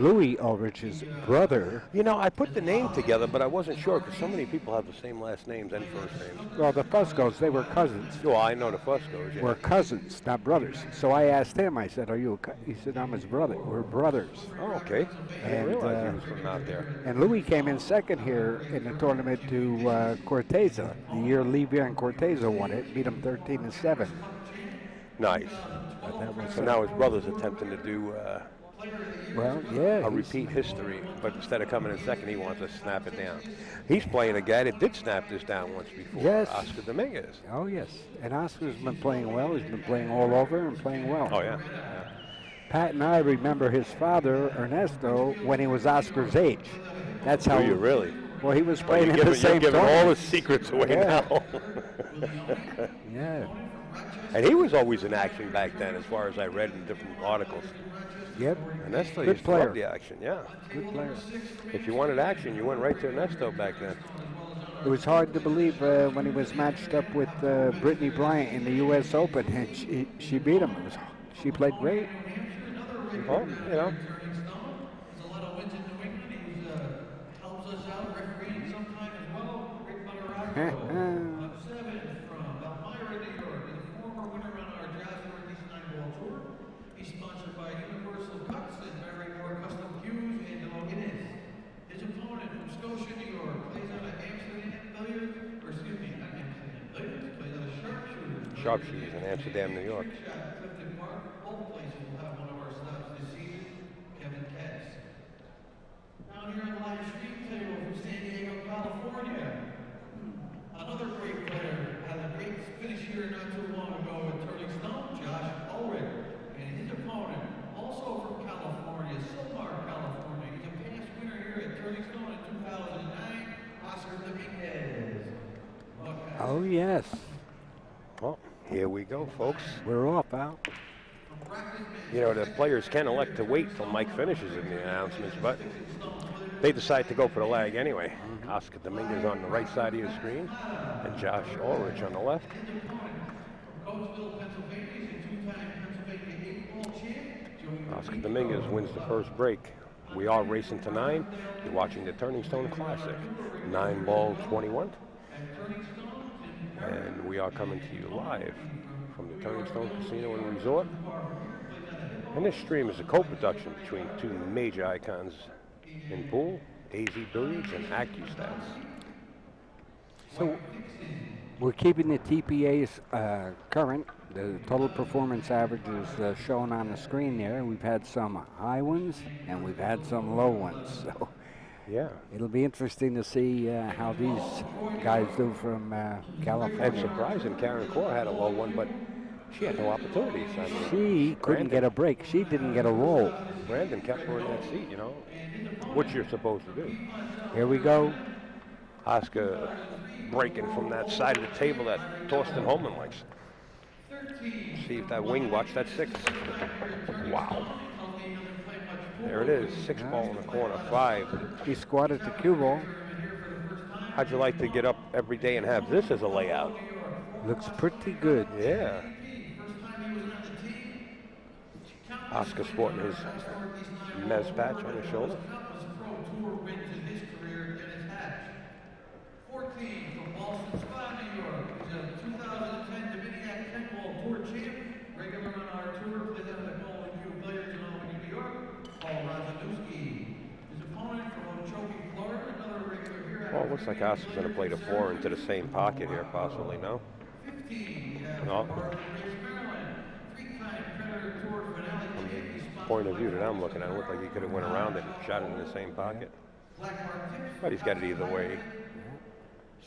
Louis Ulrich's brother. You know, I put the name together, but I wasn't sure because so many people have the same last names and first names. Well, the Fuscos, they were cousins. Well, I know the Fuscos, Were yeah. cousins, not brothers. So I asked him. I said, "Are you?" He said, "I'm his brother. We're brothers." Oh, okay. I didn't And realize he was from out there. and Louis came in second here in the tournament to Corteza. The year Levia and Corteza won it, beat him 13-7. Nice. But that was So now his brother's attempting to do well, yeah. a repeat history, but instead of coming in second, he wants to snap it down. He's playing a guy that did snap this down once before, Yes. Oscar Dominguez. Oh yes, and Oscar's been playing well. He's been playing all over and playing well. Oh, yeah. Pat and I remember his father Ernesto when he was Oscar's age. That's how. Do you really? Well, he was Well, playing in the same you're giving all tournament. the secrets away Yeah. now. Yeah. And he was always in action back then, as far as I read in different articles. Yep. Ernesto Good used to player. love the action, yeah. Good player. If you wanted action, you went right to Ernesto back then. It was hard to believe when he was matched up with Brittany Bryant in the U.S. Open, and she beat him. She played great. Oh, you know. Sharpshooters in Amsterdam, New York. Down here on the live stream table from San Diego, California. Another great player had a great finish here not too long ago with Turning Stone, Josh Ulrich. And his opponent, also from California, Silmar, California. He's a past winner here at Turning Stone in 2009, Oscar Dominguez. Oh, yes. Well, here we go, folks. We're off, Al. You know, the players can elect to wait till Mike finishes in the announcements, but they decide to go for the lag anyway. Oscar Dominguez on the right side of your screen, and Josh Ulrich on the left. Oscar Dominguez wins the first break. We are racing to 9. You're watching the Turning Stone Classic, 9-ball 21. And we are coming to you live from the Turning Stone Casino and Resort. And this stream is a co-production between two major icons in pool, AZ Billiards and AccuStats. So we're keeping the TPAs current. The total performance average is shown on the screen there. We've had some high ones and we've had some low ones. So yeah, it'll be interesting to see how these guys do from California. And surprising, Karen Core had a low one, but she had no opportunities. I mean, she couldn't get a break. She didn't get a roll. Brandon kept her in that seat, you know, what you're supposed to do. Here we go. Oscar breaking from that side of the table that Torsten Holman likes. See if that wing, watch that 6. Wow. There it is, 6 ball in the corner, 5. He squatted the cue ball. How'd you like to get up every day and have this as a layout? Looks pretty good. Yeah. Oscar sporting his Mez patch on his shoulder. 14 from Boston Spa, New York. He's a 2010 Dominican 10-ball tour champ. Regular on our tour, plays out of the Golden Cube Billiards in Albany, New York. Paul Razanuski. His opponent from Okeechobee, Florida. Another regular here. Well, it looks like Oscar's going to play the 4 into the same pocket here, possibly, no? 15. No. Maryland. 3-time Predator Tour finale. Point of view that I'm looking at, it looked like he could have went around it and shot it in the same pocket. But he's got it either way.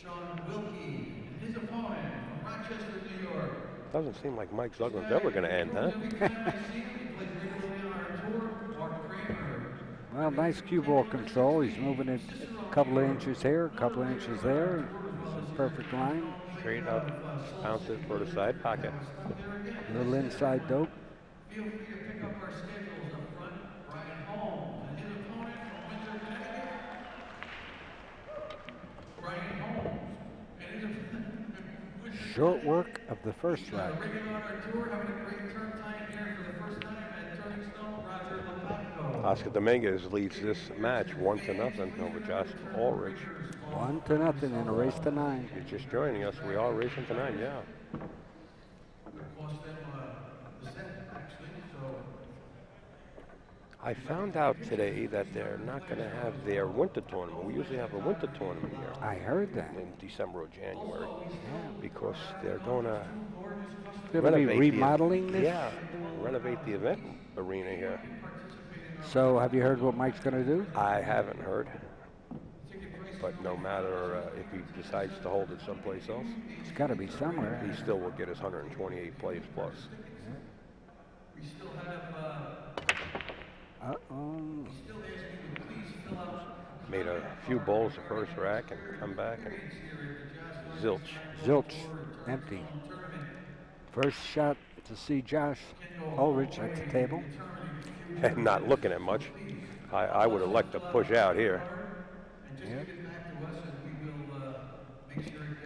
Sean Wilkie, his opponent from Rochester, New York. Doesn't seem like Mike Zuglin's ever going to end, huh? Well, nice cue ball control. He's moving it a couple of inches here, a couple of inches there. It's a perfect line. Straight up, bounce it for the side pocket. A little inside dope. Feel free to pick up our schedules up front. Brian Holmes and his opponent from Windsor, Connecticut. Brian Holmes and his Short work of the first round. regular on our tour, having a great turn time here for the first time at Turning Stone, Roger Lopatko. Oscar Dominguez leads this match 1-0 over Josh Ulrich. 1-0 in a race to 9. If you're just joining us, we are racing to 9, yeah. Cost them the set, actually. So I found out today that they're not going to have their winter tournament. We usually have a winter tournament here I heard that. in December or January Yeah. because they're going to They're going to be renovate remodeling this? Yeah, renovate the event arena here. So have you heard what Mike's going to do? I haven't heard, but no matter if he decides to hold it someplace else, It's got to be somewhere. he still will get his 128 plays plus. we still have, Uh-oh. still asking you to please fill out Made a few bowls the first rack and come back and zilch. Zilch, empty. First shot to see Josh Ulrich at the table. And not looking at much. I would elect to push out here. Yeah.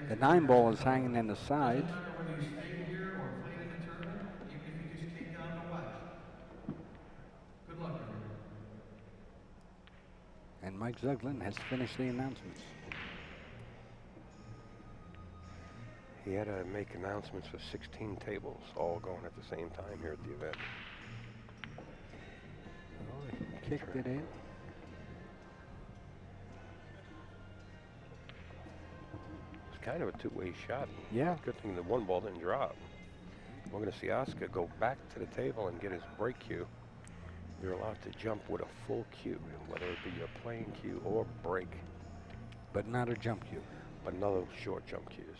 The 9 ball is hanging in the side. whether you stay here or play in the tournament, even if you just came down to watch. Good luck, everyone. And Mike Zuglin has finished the announcements. He had to make announcements for 16 tables, all going at the same time here at the event. Oh, he kicked it in. It's kind of a two-way shot. Yeah. Good thing the one ball didn't drop. We're going to see Oscar go back to the table and get his break cue. You're allowed to jump with a full cue, whether it be your playing cue or break, But not a jump cue. but another short jump cues.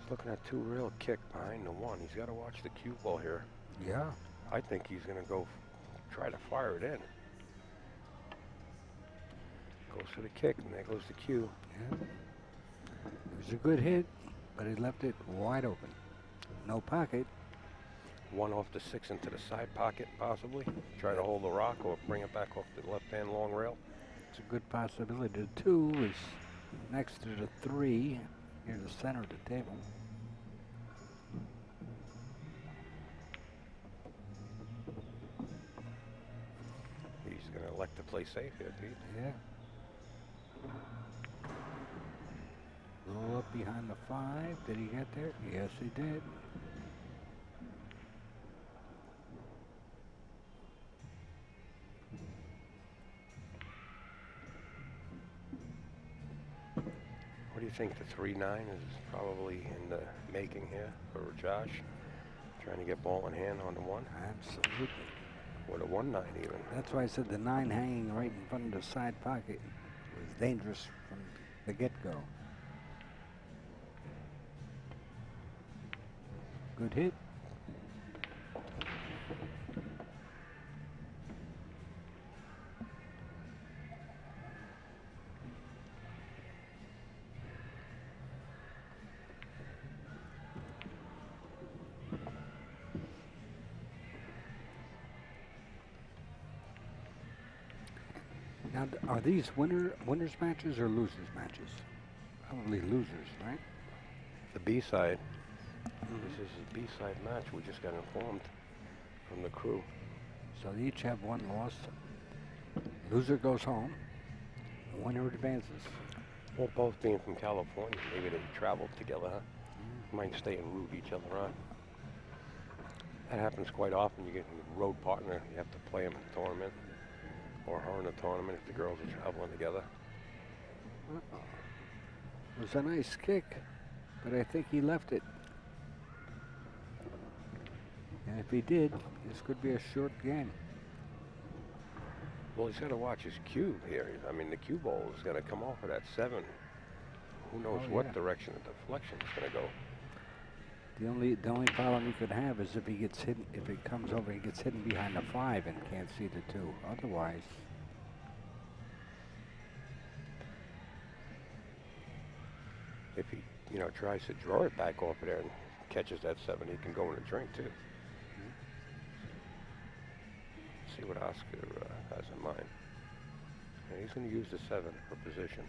Looking at two real kick behind the one. He's got to watch the cue ball here. Yeah. I think he's going to go try to fire it in. Goes for the kick, and there goes the cue. Yeah. It was a good hit, but he left it wide open. No pocket. One off the 6 into the side pocket, possibly. Try to hold the rock or bring it back off the left-hand long rail. It's a good possibility. The 2 is next to the 3 near the center of the table. He's going to elect to play safe here, Pete. Yeah. Roll up behind the 5. Did he get there? Yes, he did. What do you think? The 3-9 is probably in the making here for Josh. Trying to get ball in hand on the 1. Absolutely. Or the 1-9 even. That's why I said the 9 hanging right in front of the side pocket was dangerous from the get-go. Good hit. Now, are these winners matches or losers matches? Probably losers, right? The B-side. This is a B-side match. We just got informed from the crew. So they each have 1 loss. Loser goes home. The winner advances. Well, both being from California, maybe they traveled together, huh? Might stay and root each other on. That happens quite often. You get a road partner, you have to play him in a tournament, or her in a tournament if the girls are traveling together. It was a nice kick, but I think he left it. And if he did, this could be a short game. Well, he's got to watch his cue here. I mean, the cue ball is going to come off of that 7. Who knows Oh, what yeah. direction the deflection is going to go. The only problem he could have is if he gets hit. If it comes over, he gets hidden behind the 5 and can't see the 2. Otherwise, If he, tries to draw it back off of there and catches that 7, he can go in a drink too. See what Oscar has in mind. And he's going to use the 7 for position.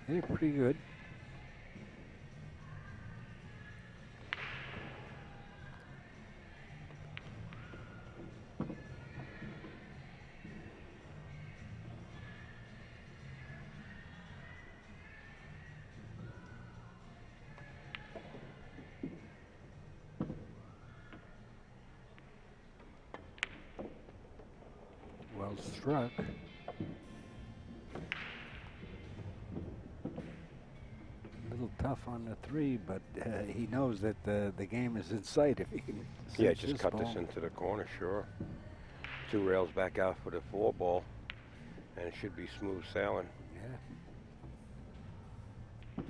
yeah, pretty good. Well struck. A little tough on the 3, but he knows that the game is in sight if he can. Yeah, cinch just this cut ball. this into the corner, sure. 2 rails back out for the 4 ball, and it should be smooth sailing. Yeah.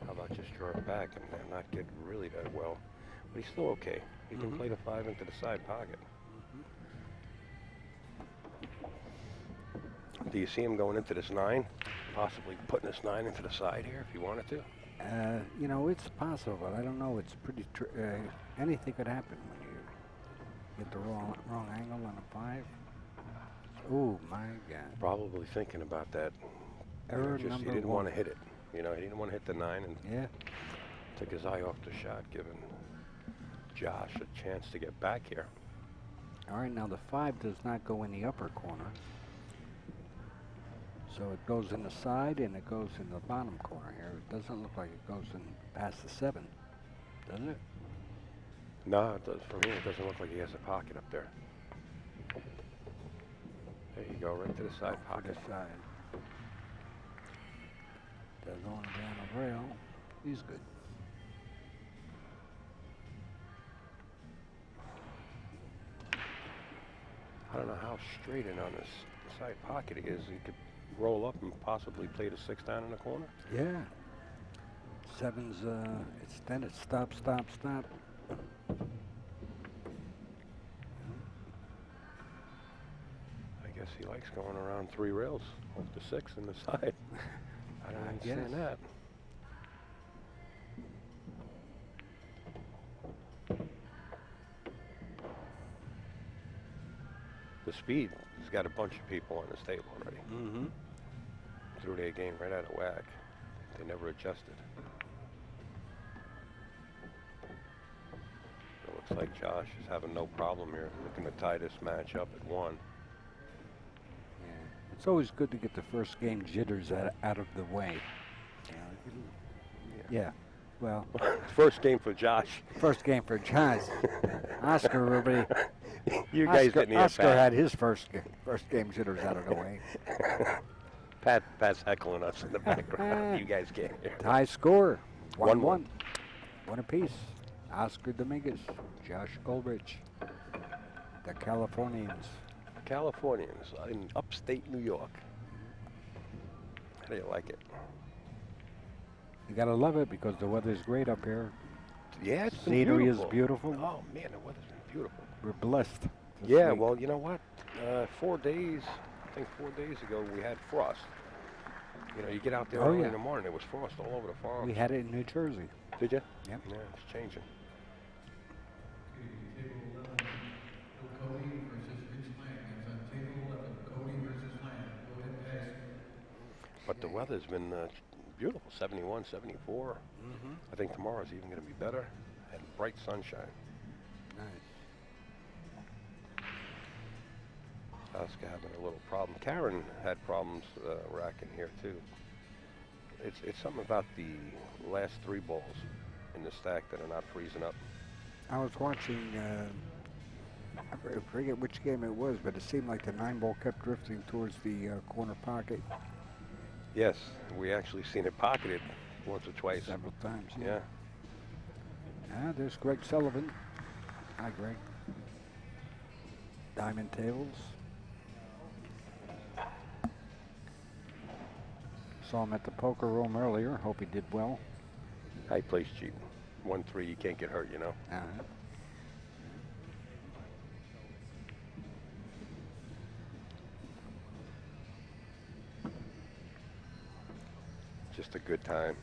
How about just draw it back and not get really that well? But he's still okay. He can play the 5 into the side pocket. Do you see him going into this 9? Possibly putting this 9 into the side here if he wanted to? It's possible, but I don't know. It's pretty. Anything could happen when you get the wrong angle on a 5. Oh my God! Probably thinking about that. Error He number didn't 1. want to hit it. He didn't want to hit the 9 and Yeah. took his eye off the shot, giving Josh a chance to get back here. All right. Now the 5 does not go in the upper corner, so it goes in the side and it goes in the bottom corner here. It doesn't look like it goes in past the 7, does it? No, it does. For me, it doesn't look like he has a pocket up there. There you go, right to the side To pocket. the side. They're going down the rail. He's good. I don't know how straight in on this side pocket he is. He could roll up and possibly play the 6 down in the corner. Yeah. 7's, then it's stop, stop, stop. I guess he likes going around 3 rails off the 6 in the side. I don't I understand guess. that. The speed has got a bunch of people on this table already. Mm-hmm. Threw their game right out of whack. They never adjusted. It looks like Josh is having no problem here, looking to tie this match up at 1. Yeah. It's always good to get the first game jitters out of the way. Yeah. Well, First game for Josh. first game for Josh. Oscar already. You guys Oscar, didn't hear Oscar Pat. had his first game jitters out of the way. Pat's heckling us in the background. You guys can't hear. High score. 1-1. 1-1. 1 apiece. Oscar Dominguez, Josh Ulrich, the Californians. Californians in upstate New York. How do you like it? You gotta love it because the weather's great up here. Yeah, it's been Scenery is beautiful. beautiful. Oh man, the weather's been beautiful. We're blessed. this Yeah, week. well, you know what? 4 days, I think 4 days ago, we had frost. You get out there Oh, early yeah. in the morning, there was frost all over the farm. We had it in New Jersey. Did you? Yep. Yeah, it's changing. Table 11, Cody versus Rich Lang. It's on table 11, Cody versus Lang. Go ahead, guys. But the weather's been beautiful, 71, 74. Mm-hmm. I think tomorrow's even going to be better and bright sunshine. Nice. Oscar having a little problem. Karen had problems racking here too. It's something about the last 3 balls in the stack that are not freezing up. I was watching forget which game it was, but it seemed like the 9 ball kept drifting towards the corner pocket Yes, we actually seen it pocketed once or twice. several times. Yeah. Ah, there's Greg Sullivan. Hi, Greg. Diamond tables. Saw him at the poker room earlier. Hope he did well. High place cheap. 1-3, you can't get hurt, you know. Uh-huh. Just a good time.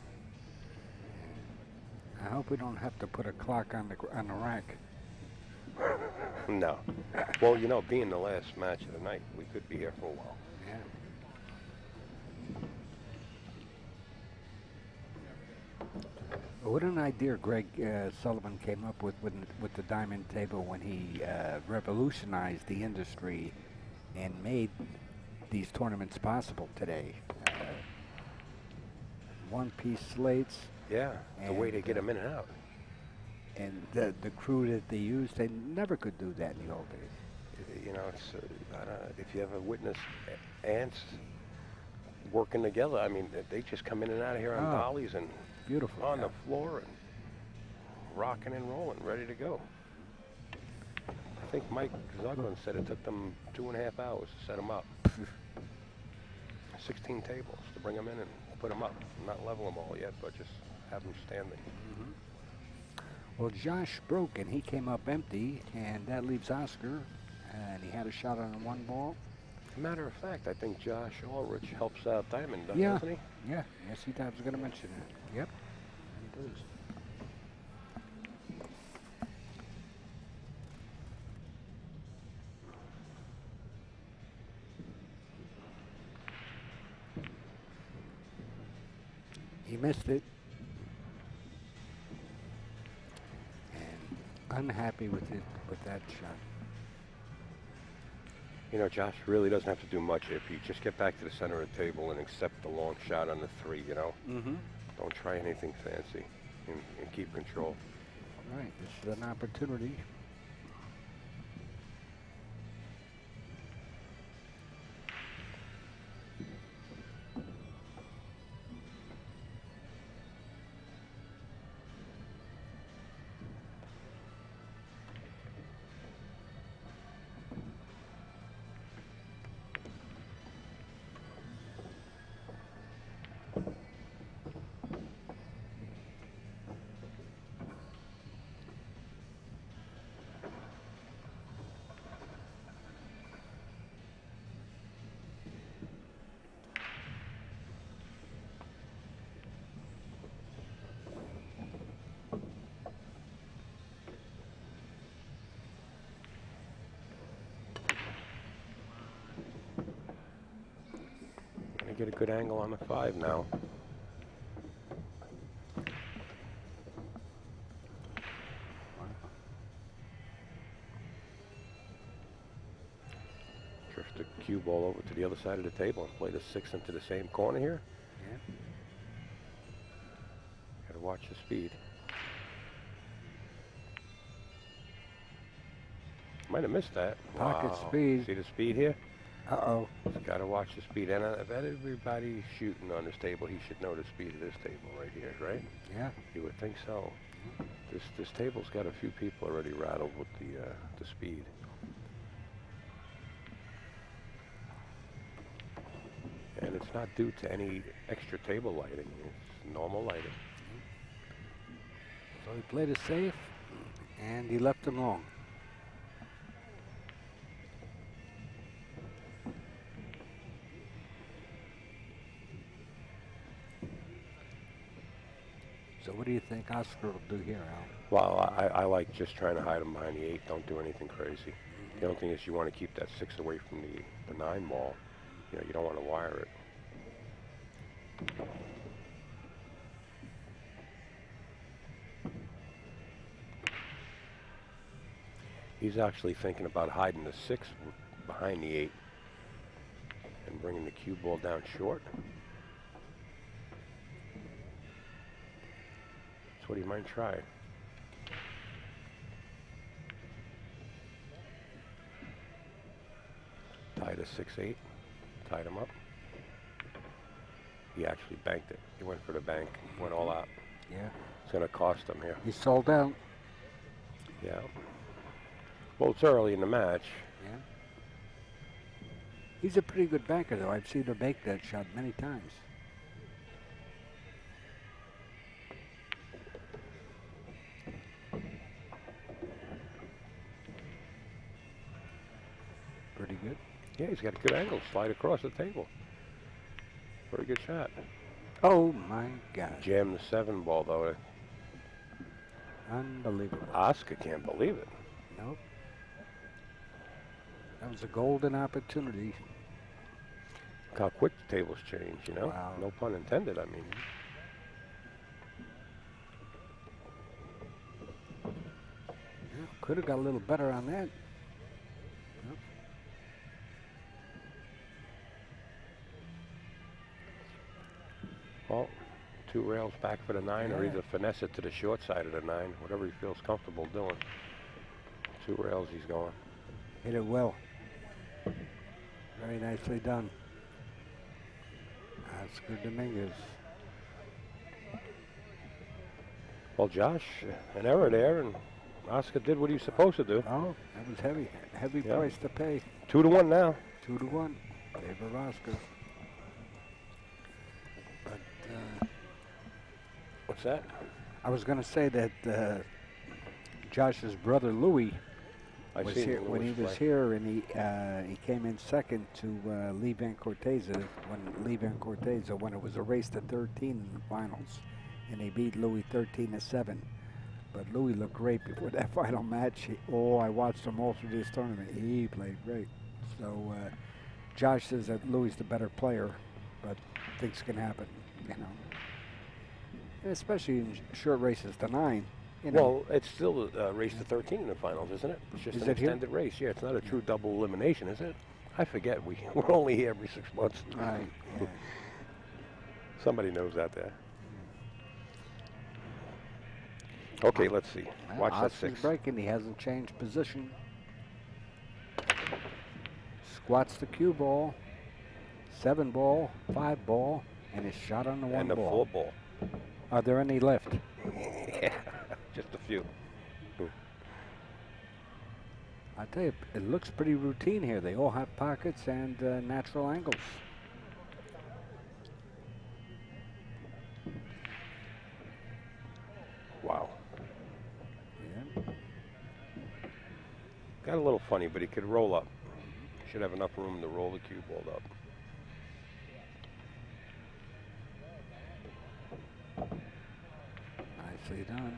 I hope we don't have to put a clock on the rack. No. Well, you know, being the last match of the night, we could be here for a while. Yeah. What an idea Greg Sullivan came up with the diamond table when he revolutionized the industry and made these tournaments possible today. One-piece slates. Yeah, the way to And, get them in and out. And the crew that they used, they never could do that in the old days. You know, it's if you ever witness ants working together, I mean, they just come in and out of here on Oh, dollies and Beautiful. on yeah. the floor and rocking and rolling, ready to go. I think Mike Zuglin said it took them 2.5 hours to set them up. 16 tables to bring them in and put them up. Not level them all yet, but just have them standing. Mm-hmm. Well, Josh broke and he came up empty, and that leaves Oscar, and he had a shot on 1 ball. Matter of fact, I think Josh Ulrich helps out Diamond, Yeah. doesn't he? Yeah, yes, he does. I was going to mention that. Yep, he does. He missed it. And unhappy with that shot. You know, Josh really doesn't have to do much if you just get back to the center of the table and accept the long shot on the 3, you know? Mm-hmm. Don't try anything fancy and keep control. All right, this is an opportunity. Gonna get a good angle on the 5 now. Drift the cue ball over to the other side of the table and play the 6 into the same corner here. Yeah. Gotta watch the speed. Might have missed that. Pocket Wow. speed. See the speed here? Uh-oh. Gotta watch the speed. And if everybody's shooting on this table, he should know the speed of this table right here, right? Yeah. You would think so. This table's got a few people already rattled with the speed. And it's not due to any extra table lighting. It's normal lighting. So he played it safe, and he left him long. So what do you think Oscar will do here, Al? Well, I like just trying to hide them behind the 8. Don't do anything crazy. The only thing is you want to keep that 6 away from the 9 ball. You know, you don't want to wire it. He's actually thinking about hiding the 6 behind the 8 and bringing the cue ball down short. That's what he might try. a 6-8. Tied him up. He actually banked it. He went for the bank. Went all out. Yeah. It's going to cost him here. He sold out. Yeah. Well, it's early in the match. Yeah. He's a pretty good banker, though. I've seen him make that shot many times. Pretty good. Yeah, he's got a good angle. Slide across the table. Very good shot. Oh, my God. Jammed the 7 ball, though. Unbelievable. Oscar can't believe it. Nope. That was a golden opportunity. Look how quick the tables change, you know? Wow. No pun intended, I mean. Yeah, could have got a little better on that. Yep. Well, 2 rails back for the 9, or Yeah. either finesse it to the short side of the 9, whatever he feels comfortable doing. 2 rails he's going. Hit it well. Very nicely done. Oscar Dominguez. Well, Josh, an error there, and Oscar did what he was supposed to do. Oh, that was heavy. Heavy Yeah. price to pay. 2-1 now. 2-1. Favor Oscar. But What's that? I was going to say that Josh's brother Louis I was seen here Lewis when he was play. here, and he came in second to Lee Van Corteza when it was a race to 13 in the finals, and they beat Louis 13-7. But Louis looked great before that final match. I watched him all through this tournament. He played great. So Josh says that Louis the better player, but things can happen, you know. And especially in short races to 9. You know. Well, it's still a race to 13 in the finals, isn't it? It's just Is an it here? extended race. Yeah, it's not a true double elimination, is it? I forget. We're only here every 6 months. Right. Yeah. Somebody knows out there. Okay, let's see. Well, Watch that Oscar's 6. breaking. He hasn't changed position. Squats the cue ball, 7 ball, 5 ball, and his shot on the 1 And the ball. 4 ball. Are there any left? Yeah, just a few. I tell you, it looks pretty routine here. They all have pockets and natural angles. Wow. Yeah. Got a little funny, but he could roll up. Should have enough room to roll the cue ball up. Nicely done.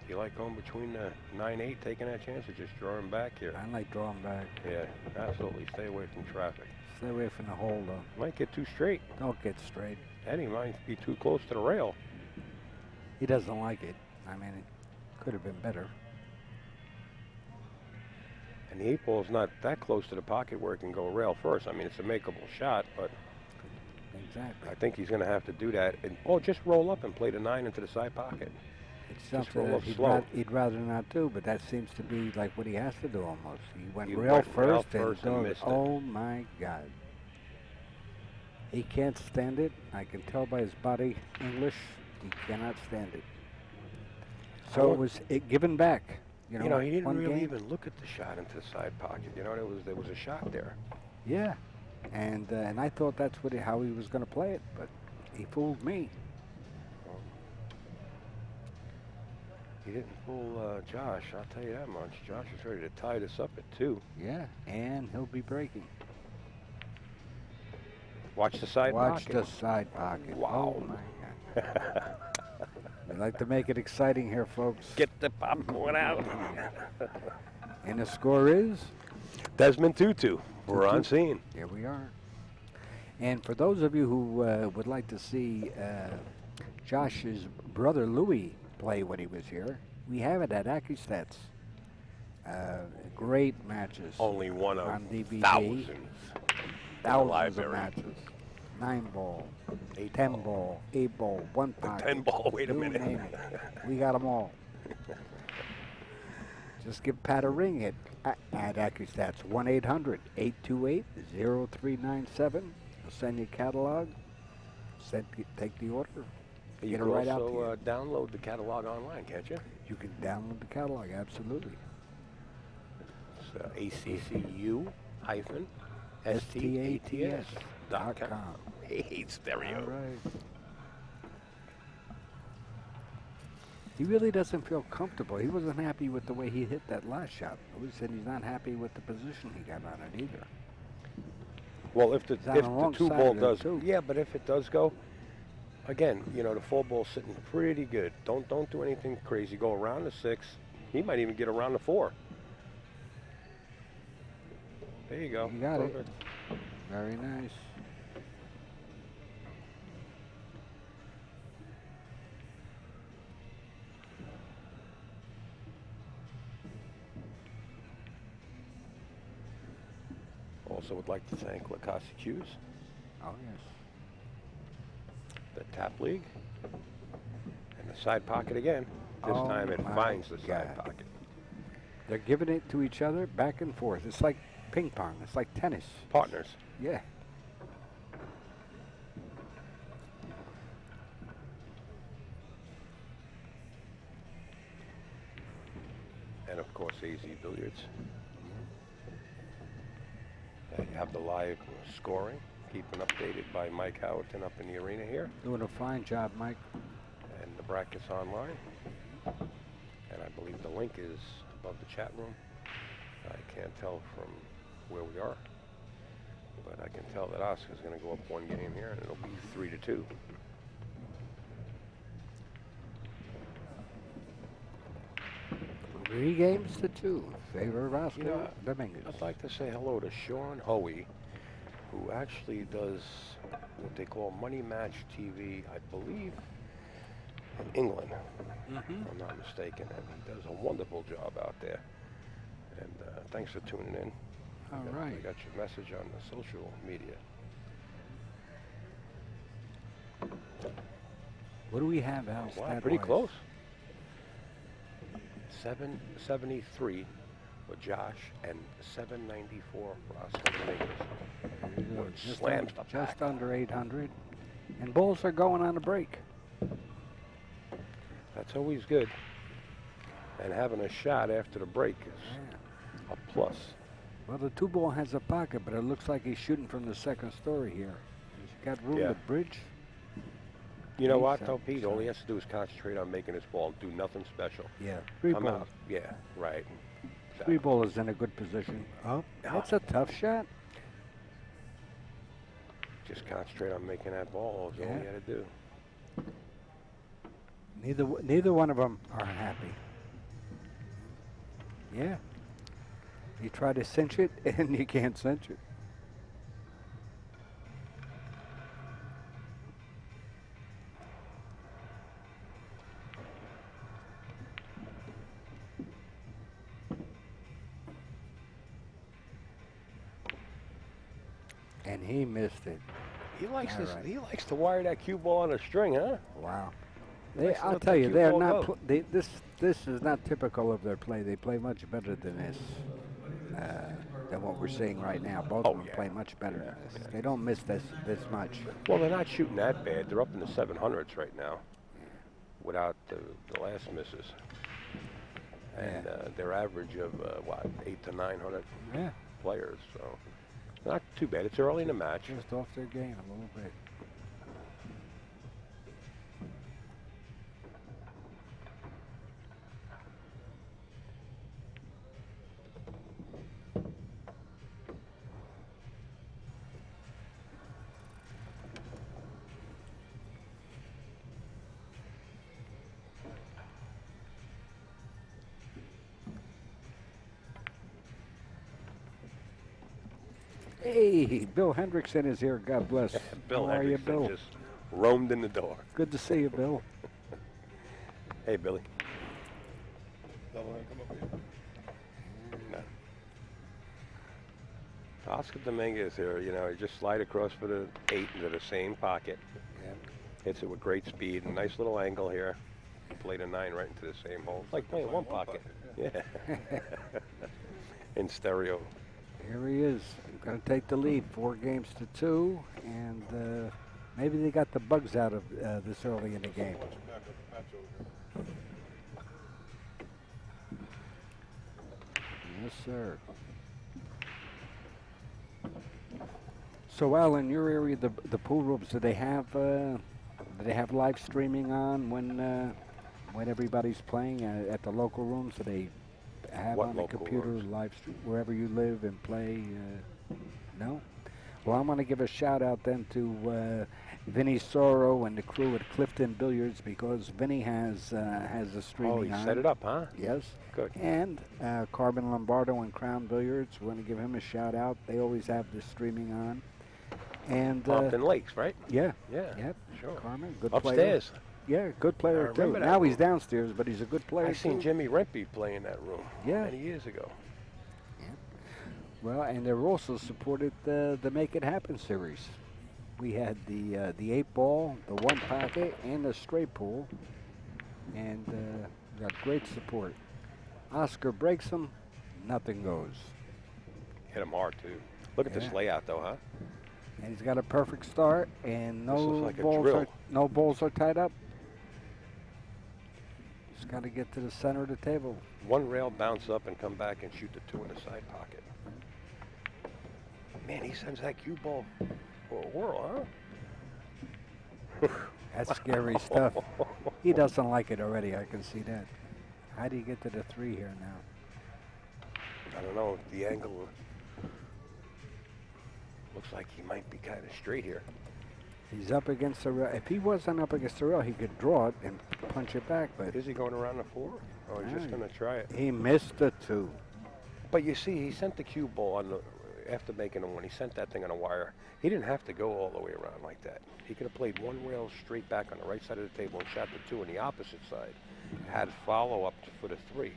Do you like going between the 9-8, taking that chance, or just drawing back here? I like drawing back. Yeah, absolutely. Stay away from traffic. Stay away from the hole, though. Might get too straight. Don't get straight. And he might be too close to the rail. He doesn't like it. I mean, it could have been better. And the 8 ball's not that close to the pocket where it can go rail first. I mean, it's a makeable shot, but Exactly. I think he's going to have to do that. And, just roll up and play the 9 into the side pocket. It's Just something roll that up slow. he'd rather not do, but that seems to be like what he has to do almost. He went He rail went rail first first and and missed it. oh my God. He can't stand it. I can tell by his body English. He cannot stand it. So it was given back. You know, he didn't one really game. even look at the shot into the side pocket. You know, there was a shot there. Yeah, and I thought that's how he was going to play it, but he fooled me. He didn't fool Josh, I'll tell you that much. Josh is ready to tie this up at 2. Yeah, and he'll be breaking. Watch the side Watch pocket. the side pocket. Wow. Oh my God. We like to make it exciting here, folks. Get the popcorn out. And the score is? Desmond Tutu. We're on scene. Here we are. And for those of you who would like to see Josh's brother Louis play when he was here, we have it at AccuStats. Great matches. Only one of On DVD. thousands. Thousands of library. matches. 9-ball, 8 10-ball, 8-ball, one The pocket. 10-ball, wait a You minute. name it. We got them all. Just give Pat a ring at AccuStats, 1-800-828-0397. They'll send you a catalog. Take the order. You Get it can right out to also you. download the catalog online, can't you? You can download the catalog, absolutely. It's ACCU-STATS.com. Hey, stereo. All right. He really doesn't feel comfortable. He wasn't happy with the way he hit that last shot. He said he's not happy with the position he got on it either. Well, if the He's on the wrong two side ball of it, does, too. yeah, but if it does go, again, you know, the 4-ball's sitting pretty good. Don't do anything crazy. Go around the 6. He might even get around the 4. There you go. You got it. Perfect. Very nice. Also would like to thank Lacoste Q's, Oh, yes. the Tap League, and the side pocket again. This Oh time it my finds the side God. pocket. They're giving it to each other back and forth. It's like ping pong. It's like tennis. Partners. Yeah. And of course, AZ Billiards. And you have the live scoring, keeping updated by Mike Howerton up in the arena here. Doing a fine job, Mike. And the bracket's online. And I believe the link is above the chat room. I can't tell from where we are, but I can tell that Oscar's going to go up one game here, and it'll be 3-2. Three games to 2. Favor of Oscar You know, Dominguez. I'd like to say hello to Sean Hoey, who actually does what they call Money Match TV, I believe, in England, if I'm not mistaken, and he does a wonderful job out there. And thanks for tuning in. All I right. got your message on the social media. What do we have, Al? Wow, pretty close. 773 for Josh and 794 for Oscar Dominguez. Just, Slams the just pack. under 800. And balls are going on a break. That's always good. And having a shot after the break is Yeah. a plus. Well, the 2-ball has a pocket, but it looks like he's shooting from the second story here. He's got room Yeah. to bridge. You know He's what, up, though, Pete? so- All he has to do is concentrate on making his ball, do nothing special. Yeah. Come 3-ball. out. Yeah, right. 3-ball is in a good position. Oh, that's a tough shot. Just concentrate on making that ball is all Yeah. you got to do. Neither one of them are happy. Yeah. You try to cinch it, and you can't cinch it. And he missed it. He likes All this. right. He likes to wire that cue ball on a string, huh? Wow. Nice I'll little tell you, cue they're ball not. go. This is not typical of their play. They play much better than this, than what we're seeing right now. Both Oh, of them yeah. play much better Yeah, than this. yeah. They don't miss this much. Well, they're not shooting that bad. They're up in the 700s right now, without the last misses. And their average of what, 800 to 900 Yeah, players. So not too bad. It's early in the match. just off their game a little bit. Hey, Bill Hendrickson is here. God bless. Bill How are you, Hendrickson Bill? just roamed in the door. Good to see you, Bill. Hey, Billy. Oscar Dominguez here, you know, he just slide across for the 8 into the same pocket. Yeah. Hits it with great speed. A nice little angle here. Played a 9 right into the same hole. It's like playing one pocket. Yeah. In stereo. Here he is. Going to take the lead, 4-2, and maybe they got the bugs out of this early in the game. Yes, sir. So, Al, in your area, the pool rooms, do they have live streaming on when everybody's playing at the local rooms? Do they have What on the local computer rooms? live stream wherever you live and play? No. Well, I'm going to give a shout out then to Vinny Soro and the crew at Clifton Billiards, because Vinny has the streaming Oh, he on. set it up, huh? Yes. Good. And Carbon Lombardo and Crown Billiards, we're going to give him a shout out. They always have the streaming on. And Pompton Lakes, right? yeah, Yeah. yep, Sure. Carmen, good player. Upstairs. Yeah, good player too. remember that Now he's room. downstairs, but he's a good player I seen too. Jimmy Rempe play in that room Yeah. many years ago. Well, and they're also supported the Make It Happen series. We had the 8-ball, the 1 pocket, and the straight pool, and got great support. Oscar breaks them, nothing goes. Hit him hard, too. Look at this Yeah. layout, though, huh? And he's got a perfect start, and This looks like a balls drill. are no balls are tied up. Just got to get to the center of the table. One rail, bounce up, and come back and shoot the 2 in the side pocket. Man, he sends that cue ball for a whirl, huh? That's scary stuff. He doesn't like it already. I can see that. How do you get to the 3 here now? I don't know. The angle looks like he might be kind of straight here. He's up against the rail. If he wasn't up against the rail, he could draw it and punch it back. But Is he going around the 4? Or he's just Yeah. going to try it? he missed the 2. But you see, he sent the cue ball on the, after making a 1. He sent that thing on a wire. He didn't have to go all the way around like that. He could have played 1 rail straight back on the right side of the table and shot the 2 on the opposite side. Had follow up for the 3.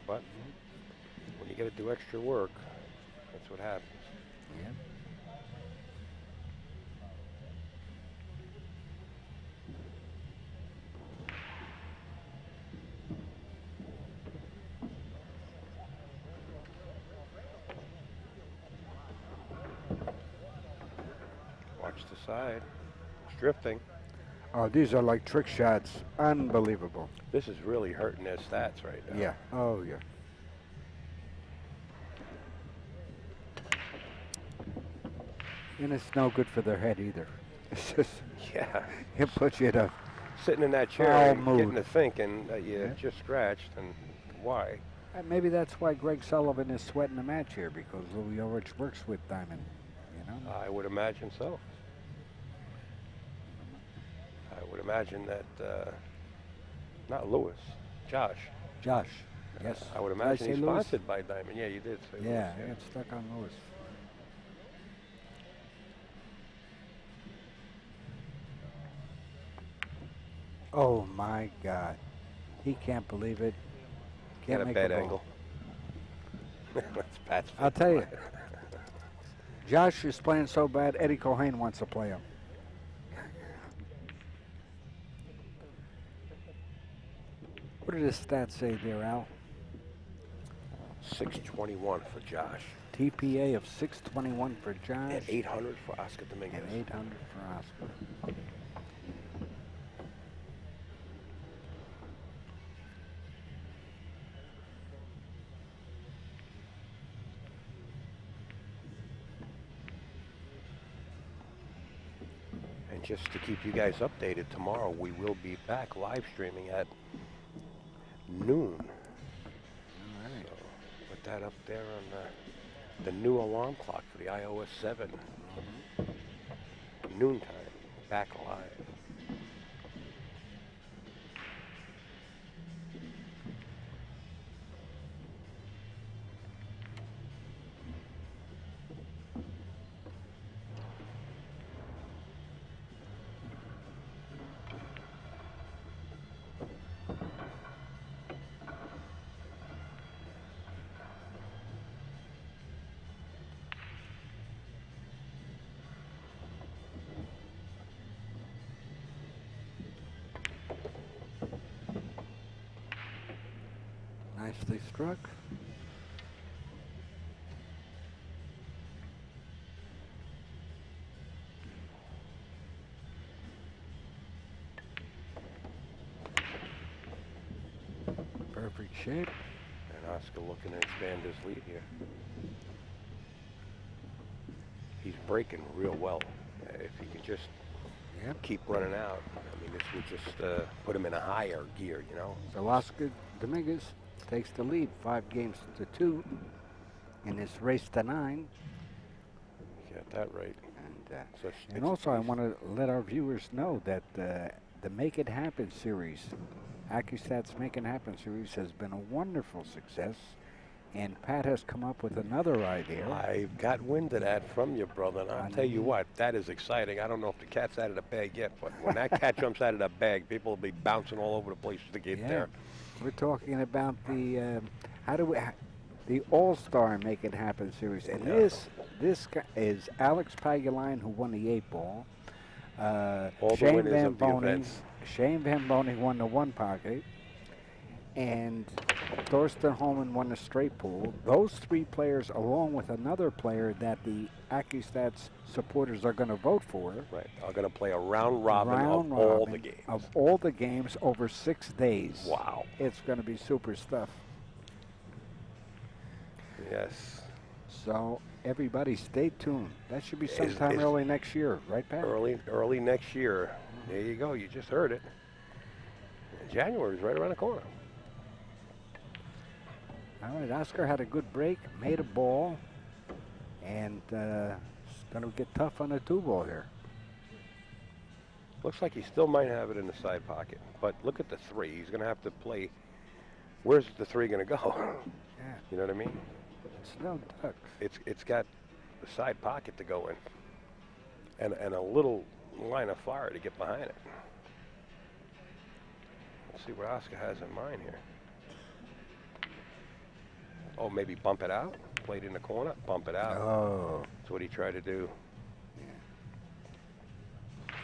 But when you got to do extra work, that's what happens. Yep. Watch the side. It's drifting. Oh, these are like trick shots. Unbelievable. This is really hurting their stats right now. Yeah. Oh, yeah. And it's no good for their head either. It's just, Yeah. it puts you in a, Sitting in that chair Foul and mood. getting to thinking that you Yeah. just scratched and why. maybe that's why Greg Sullivan is sweating the match here, because Louis Ulrich works with Diamond, you know? I would imagine so. I would imagine that, not Lewis, Josh. Josh, yes. I would Did imagine say he's Lewis? sponsored by Diamond. Yeah, you did say Yeah, Lewis. I got stuck on Lewis. Oh my God. He can't believe it. Can't Got a make bad ball. angle. That's Pat's I'll tell you. Josh is playing so bad, Eddie Cohen wants to play him. What did his stats say there, Al? 621 for Josh. TPA of 621 for Josh And 800 for Oscar Dominguez. and 800 for Oscar. And just to keep you guys updated, tomorrow we will be back live streaming at noon. All right. So put that up there on the new alarm clock for the iOS 7. Noontime, back live. struck. Perfect shape. And Oscar looking to expand his lead here. He's breaking real well. If he can just Yep. keep running out, I mean, this would just put him in a higher gear, you know. So Oscar Dominguez takes the lead 5-2 in this race to 9. You got that right. And also, I want to let our viewers know that the Make It Happen series, AccuStats Make It Happen series, has been a wonderful success. And Pat has come up with another idea. I've got wind of that from you, brother. And I'll tell you what, that is exciting. I don't know if the cat's out of the bag yet, but when that cat jumps out of the bag, people will be bouncing all over the place to get there. We're talking about the the All-Star Make It Happen series, and this guy is Alex Paguline, who won the 8-ball. All the winners of the events. Shane Van Boning won the 1 pocket, and Thorsten Holman won the straight pool. Those 3 players, along with another player that the AccuStats supporters are going to vote for, right, are going to play a round robin of all the games. Of all the games over 6 days. Wow. It's going to be super stuff. Yes. So everybody stay tuned. That should be sometime early next year, right, Pat? Early next year. There you go. You just heard it. January is right around the corner. All right, Oscar had a good break, made a ball, and it's going to get tough on the 2-ball here. Looks like he still might have it in the side pocket, but look at the 3. He's going to have to play. Where's the 3 going to go? Yeah. You know what I mean? It's no ducks. It's got the side pocket to go in, and a little line of fire to get behind it. Let's see what Oscar has in mind here. Oh, maybe bump it out. Played in the corner, bump it out. Oh. That's what he tried to do. Yeah.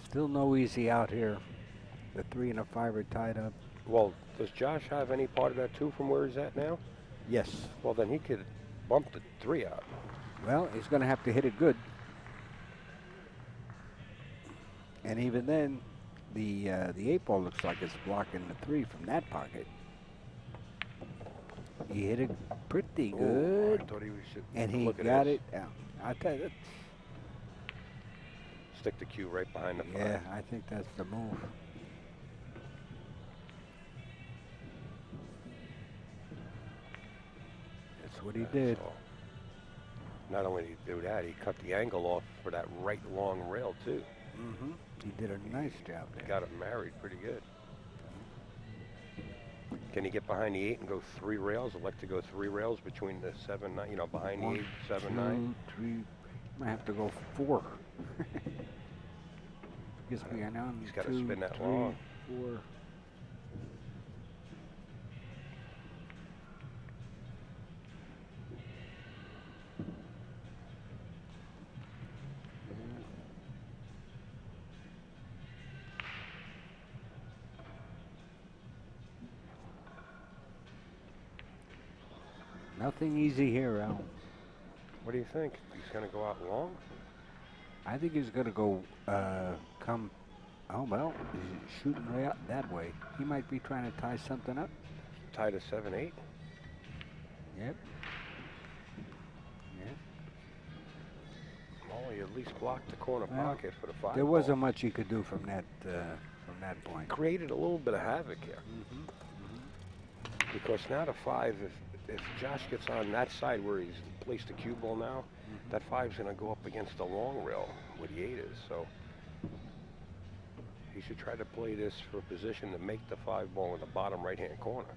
Still no easy out here. The 3 and a 5 are tied up. Well, does Josh have any part of that too from where he's at now? Yes. Well, then he could bump the 3 out. Well, he's going to have to hit it good. And even then, the 8-ball looks like it's blocking the 3 from that pocket. He hit it pretty good. I thought he was and he got it out. I tell you, stick the cue right behind the 5. Yeah, I think that's the move. That's what he did. So not only did he do that, he cut the angle off for that right long rail too. Mm-hmm. He did a nice job there. Got him married pretty good. Can he get behind the 8 and go 3 rails? Elect to go 3 rails between the 7, 9, you know, behind the 8, 7, 9? 2, 3. Might have to go 4. Guess we are now. He's got to spin that long. 4. Nothing easy here, Al. What do you think? He's going to go out long? I think he's going to go come. Oh, well, he's shooting right out that way. He might be trying to tie something up. Tie to 7, 8? Yep. Yeah. Well, he at least blocked the corner pocket for the 5. There wasn't much he could do from that point. Created a little bit of havoc here. Because now the 5, if Josh gets on that side where he's placed the cue ball now, that 5's going to go up against the long rail where the 8 is. So he should try to play this for a position to make the 5 ball in the bottom right-hand corner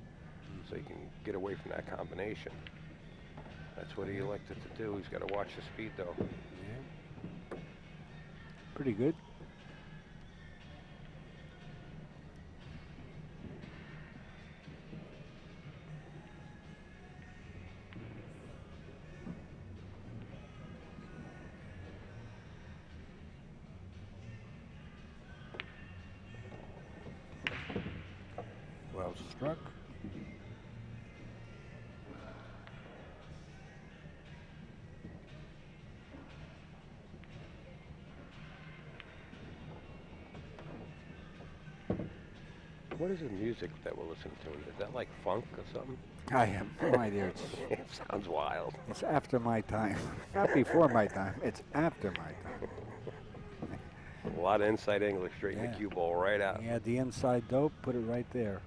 so he can get away from that combination. That's what he elected to do. He's got to watch the speed, though. Yeah. Pretty good. Well struck. What is the music that we're listening to? Is that like funk or something? I have no idea. It sounds wild. It's after my time. Not before my time. It's after my time. A lot of inside English straight in the cue ball right out. He had the inside dope, put it right there.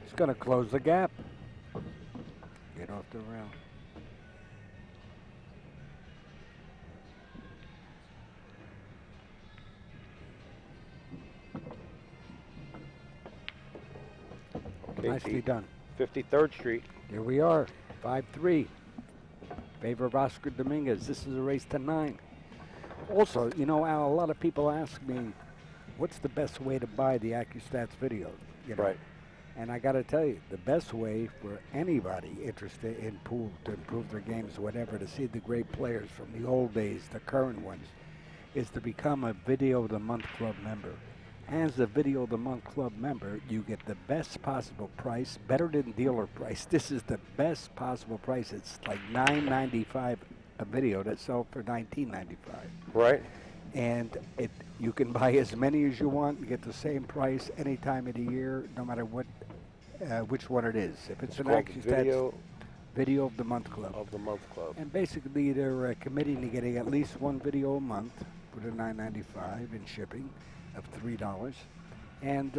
He's going to close the gap. Get off the rail. Okay, Nicely done. 53rd Street. Here we are, 5-3. Favor of Oscar Dominguez. This is a race to 9. Also, you know, Al, a lot of people ask me, what's the best way to buy the AccuStats video? You know? Right. And I got to tell you, the best way for anybody interested in pool to improve their games, whatever, to see the great players from the old days, the current ones, is to become a Video of the Month Club member. As a Video of the Month Club member, you get the best possible price, better than dealer price. This is the best possible price. It's like $9.95 a video that sold for $19.95. Right. And you can buy as many as you want and get the same price any time of the year, no matter what, which one it is. If it's an called AccuStats Video of the Month Club. Of the Month Club. And basically, they're committing to getting at least one video a month for the $9.95 in shipping of $3, and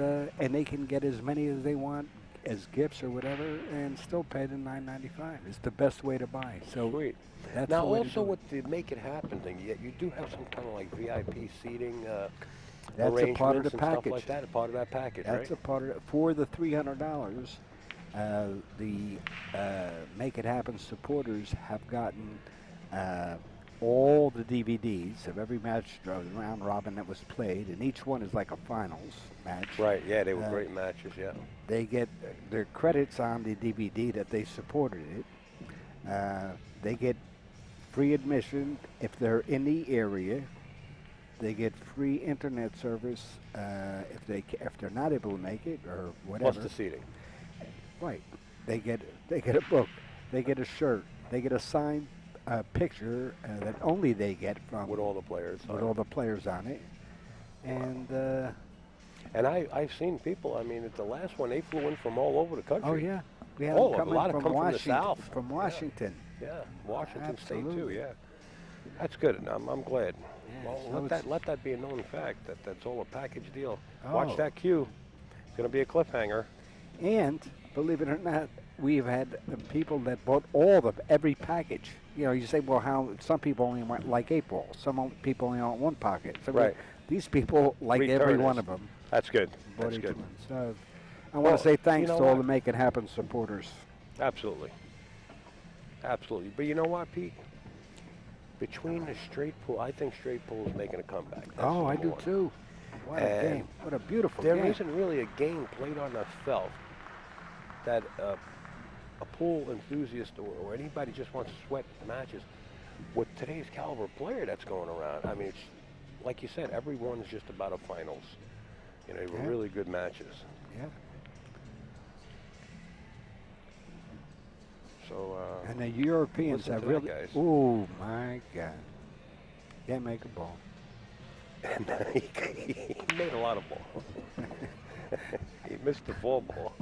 they can get as many as they want as gifts or whatever, and still pay the $9.95. It's the best way to buy. So Sweet. that's Now, the way to also do it. with the Make It Happen thing, you do have some kind of like VIP seating That's a arrangements part of the and package. stuff like that. A part of that package, That's right? a part of it. For the $300, the Make It Happen supporters have gotten all the DVDs of every match round robin that was played, and each one is like a finals match. Right, yeah, they were great matches, yeah. They get their credits on the DVD that they supported it. They get free admission if they're in the area. They get free internet service if they're not able to make it or whatever. Plus the seating. Right. They get a book. They get a shirt. They get a signed picture that only they get from With all the players. with all the players on it. And And I've seen people, I mean, at the last one, they flew in from all over the country. oh yeah, we had Oh, them a coming lot from come from the Washington. South. From Yeah. Washington. Yeah, Washington State too, Absolutely. yeah. That's good, and I'm glad. Yeah, Well, so let that be a known fact, that's all a package deal. Oh. Watch that cue. It's going to be a cliffhanger. And believe it or not, we've had people that bought every package. You know, you say, well, how some people only want like 8 balls. Some people only want one pocket. So Right. these people like every one Returners. of them. That's good. Bought That's each good. one. So I Well, want to say thanks you know to all what? the Make It Happen supporters. Absolutely. Absolutely. But you know what, Pete? Between the straight pool, I think straight pool is making a comeback. That's Oh, I number do one. too. What a And game. What a beautiful There game. isn't really a game played on the felt that a pool enthusiast or anybody just wants to sweat matches with today's caliber player that's going around. I mean, it's like you said, everyone's just about a finals. You know, they were Yeah. really good matches. Yeah. So, And the Europeans listen have to that, really. guys. Oh my God. Can't make a ball. and he made a lot of balls. He missed the full ball.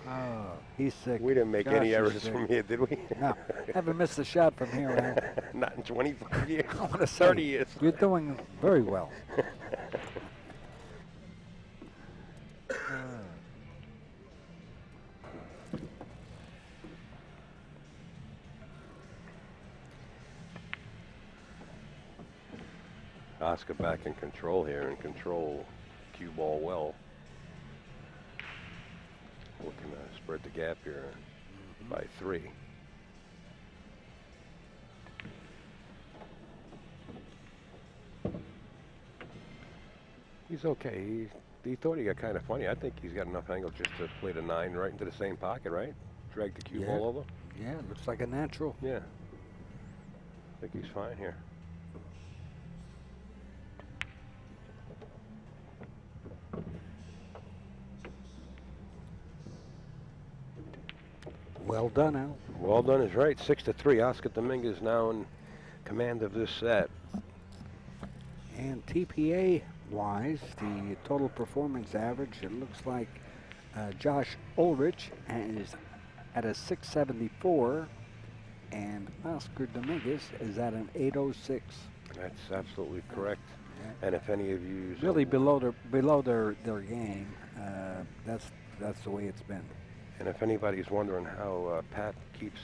Oh, he's sick. We didn't make Josh any is errors sick. from here, did we? No, haven't missed a shot from here, man. Not in 25 years. I want to say 30 years. you're doing very well. Oscar back in control here and control cue ball well. Looking to spread the gap here by 3. He's okay. He thought he got kind of funny. I think he's got enough angle just to play the 9 right into the same pocket, right? Drag the cue Yeah. ball over. Yeah, looks like a natural. Yeah. I think he's fine here. Well done, Al. Well done is right. 6-3. Oscar Dominguez now in command of this set. And TPA-wise, the total performance average, it looks like Josh Ulrich is at a 674, and Oscar Dominguez is at an 806. That's absolutely correct. And if any of you Really below their game. That's the way it's been. and if anybody's wondering how Pat keeps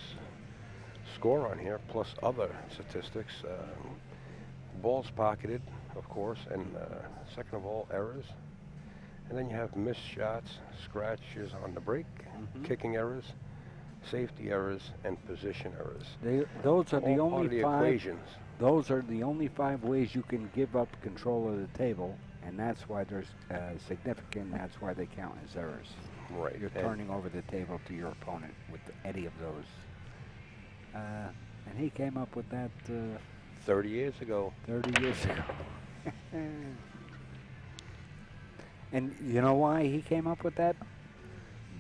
score on here, plus other statistics, balls pocketed, of course, and second of all, errors. And then you have missed shots, scratches on the break, kicking errors, safety errors, and position errors. Those are the All part only of the five. equations. Those are the only 5 ways you can give up control of the table, and that's why they're significant. That's why they count as errors. Right. You're turning over the table to your opponent with any of those. And he came up with that 30 years ago. 30 years ago. And you know why he came up with that?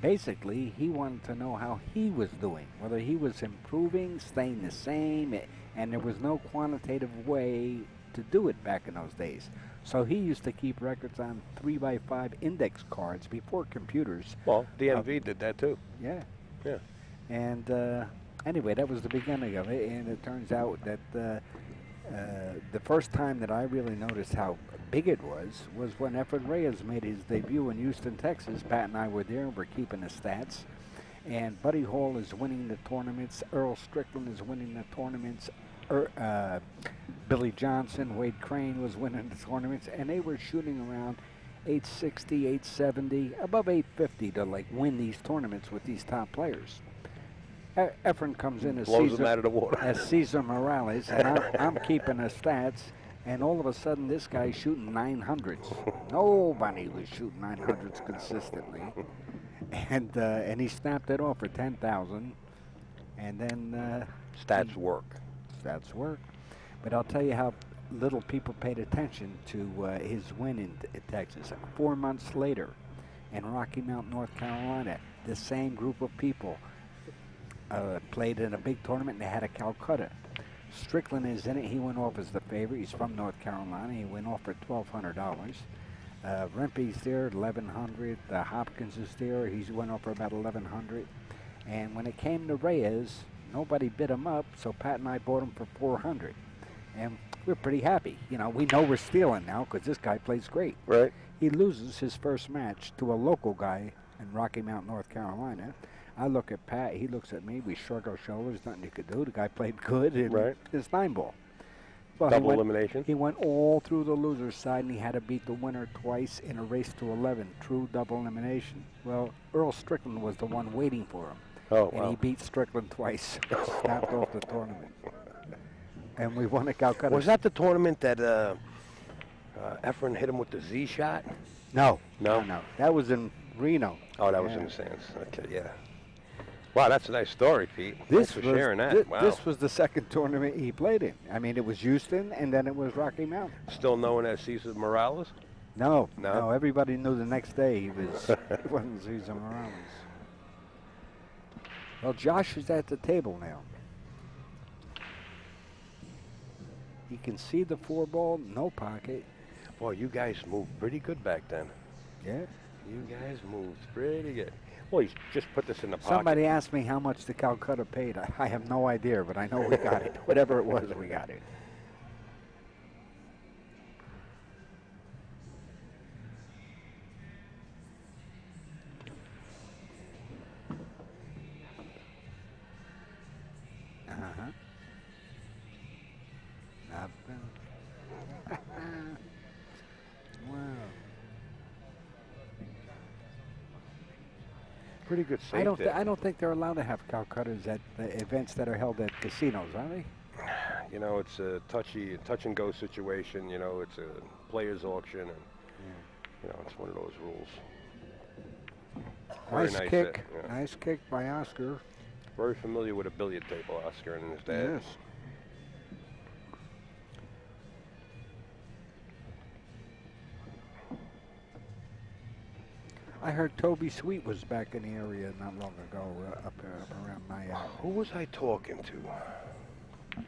Basically, he wanted to know how he was doing, whether he was improving, staying the same, and there was no quantitative way to do it back in those days. So he used to keep records on 3x5 index cards before computers. Well, DMV did that too. Yeah. Yeah. And anyway, that was the beginning of it, and it turns out that the first time that I really noticed how big it was when Efren Reyes made his debut in Houston, Texas. Pat and I were there, and we're keeping the stats. And Buddy Hall is winning the tournaments. Earl Strickland is winning the tournaments. Billy Johnson, Wade Crane was winning the tournaments, and they were shooting around 860, 870, above 850 to like win these tournaments with these top players. Efren comes in as Blows them out of the water. as Cesar Morales, and I'm keeping the stats, and all of a sudden this guy's shooting 900s. Nobody was shooting 900s consistently, and he snapped it off for 10,000, and then Stats work. Stats work. But I'll tell you how little people paid attention to his win in Texas. 4 months later, in Rocky Mount, North Carolina, the same group of people played in a big tournament, and they had a Calcutta. Strickland is in it. He went off as the favorite. He's from North Carolina. He went off for $1,200. Rempe's there, $1,100. Hopkins is there. He went off for about $1,100. And when it came to Reyes, nobody bid him up, so Pat and I bought him for $400. And we're pretty happy. You know, we know we're stealing now because this guy plays great. Right. He loses his first match to a local guy in Rocky Mount, North Carolina. I look at Pat, he looks at me, we shrug our shoulders, nothing you could do. The guy played good, and Right. it's 9-ball. Well, Double elimination. He went all through the loser's side, and he had to beat the winner twice in a race to 11, true double elimination. Well, Earl Strickland was the one waiting for him, Oh, and wow. he beat Strickland twice, snapped off the tournament. And we won a Calcutta. Was that the tournament that Efren hit him with the Z shot? No. No? That was in Reno. Oh, that was Yeah. in the sands. Okay, yeah. Wow, that's a nice story, Pete. This Thanks for was, sharing that. Wow. This was the second tournament he played in. I mean, it was Houston, and then it was Rocky Mount. Still known as Cesar Morales? No, No? everybody knew the next day he wasn't Cesar Morales. Well, Josh is at the table now. He can see the 4-ball, no pocket. Boy, you guys moved pretty good back then. Yeah. You guys moved pretty good. Well, you just put this in the pocket. Somebody asked me how much the Calcutta paid. I have no idea, but I know we got it. Whatever it was, we got it. Uh-huh. Not bad. Wow. Pretty good save there. I don't think they're allowed to have Calcuttas at the events that are held at casinos, are they? You know, it's a touch and go situation. You know, it's a players auction, and you know, it's one of those rules. Very Nice nice kick. hit, yeah. Nice kick by Oscar. Very familiar with a billiard table, Oscar and his dad. Yes. I heard Toby Sweet was back in the area not long ago, up around my Who was I talking to?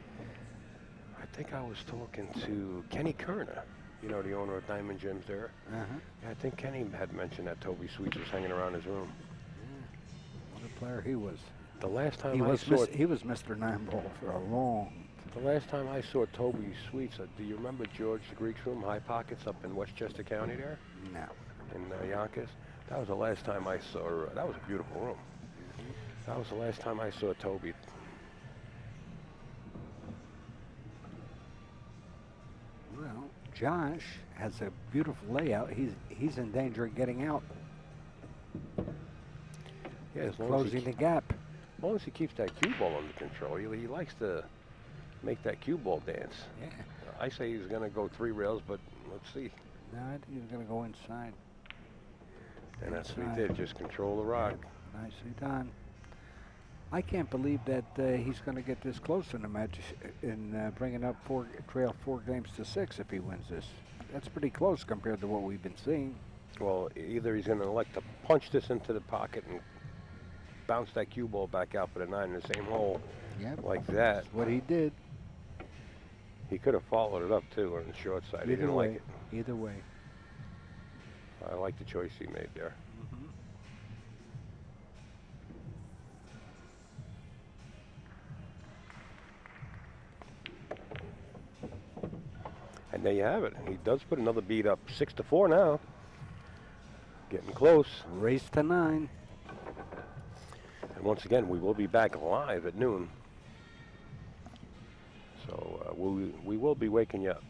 I think I was talking to Kenny Kerner, you know, the owner of Diamond Gyms there. Uh-huh. Yeah, I think Kenny had mentioned that Toby Sweets was hanging around his room. Yeah. What a player he was. The last time He I was saw he was Mr. Nine Ball for a long. the last time I saw Toby Sweets, do you remember George the Greek's room, High Pockets, up in Westchester County there, No. in Yonkers? That was the last time I saw. That was a beautiful room. That was the last time I saw Toby. Well, Josh has a beautiful layout. He's in danger of getting out, Yeah, as long closing the gap. as he keeps that cue ball under control, he likes to make that cue ball dance. Yeah. I say he's going to go 3 rails, but let's see. No, I think he's going to go inside. And that's what he Inside. did, just control the rock. Nicely done. I can't believe that he's going to get this close in the match in bringing up trail 4 games to 6 if he wins this. That's pretty close compared to what we've been seeing. Well, either he's going to elect to punch this into the pocket and bounce that cue ball back out for the 9 in the same hole Yep. like that. That's what he did. He could have followed it up too on the short side. He Either didn't way. like it. Either way. I like the choice he made there. And there you have it. He does put another beat up, 6-4 now. Getting close. Race to 9. And once again, we will be back live at noon. So we will be waking you up.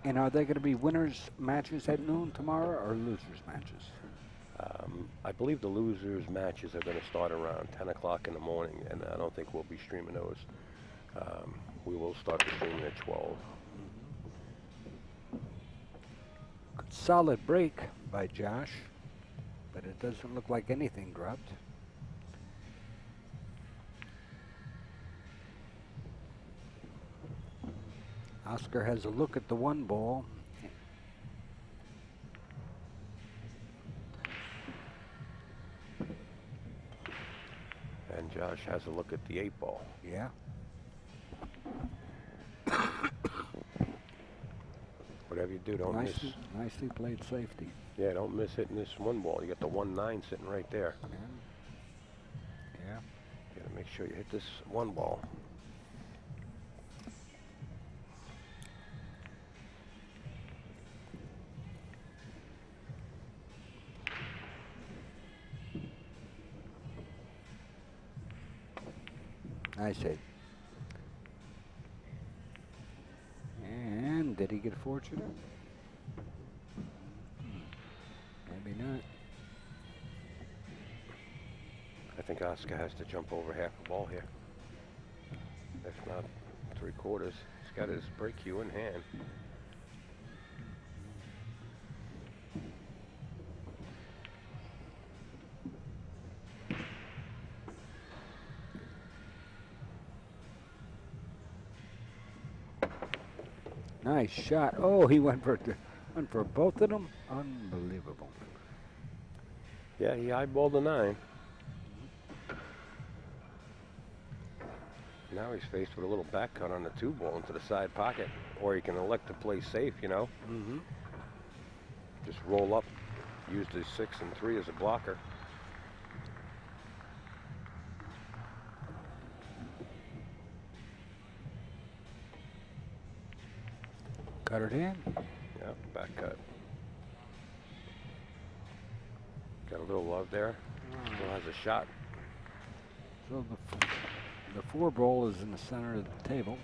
And are they going to be winners matches at noon tomorrow or losers matches? I believe the losers matches are going to start around 10 o'clock in the morning, and I don't think we'll be streaming those. We will start the streaming at 12. Good solid break by Josh, but it doesn't look like anything dropped. Oscar has a look at the 1 ball. And Josh has a look at the 8 ball. Yeah. Whatever you do, don't miss. Nicely played safety. Yeah, don't miss hitting this 1 ball. You got the 1-9 sitting right there. Yeah. You got to make sure you hit this 1 ball. I see. And did he get fortunate? Maybe not. I think Oscar has to jump over half a ball here. If not 3/4. He's got his break cue in hand. Nice shot. Oh, he went for both of them. Unbelievable. Yeah, he eyeballed the 9. Now he's faced with a little back cut on the 2 ball into the side pocket. Or he can elect to play safe, you know. Mm-hmm. Just roll up, use the 6 and 3 as a blocker. Cut it in. Yeah, back cut. Got a little love there. Still has a shot. So the 4 ball is in the center of the table.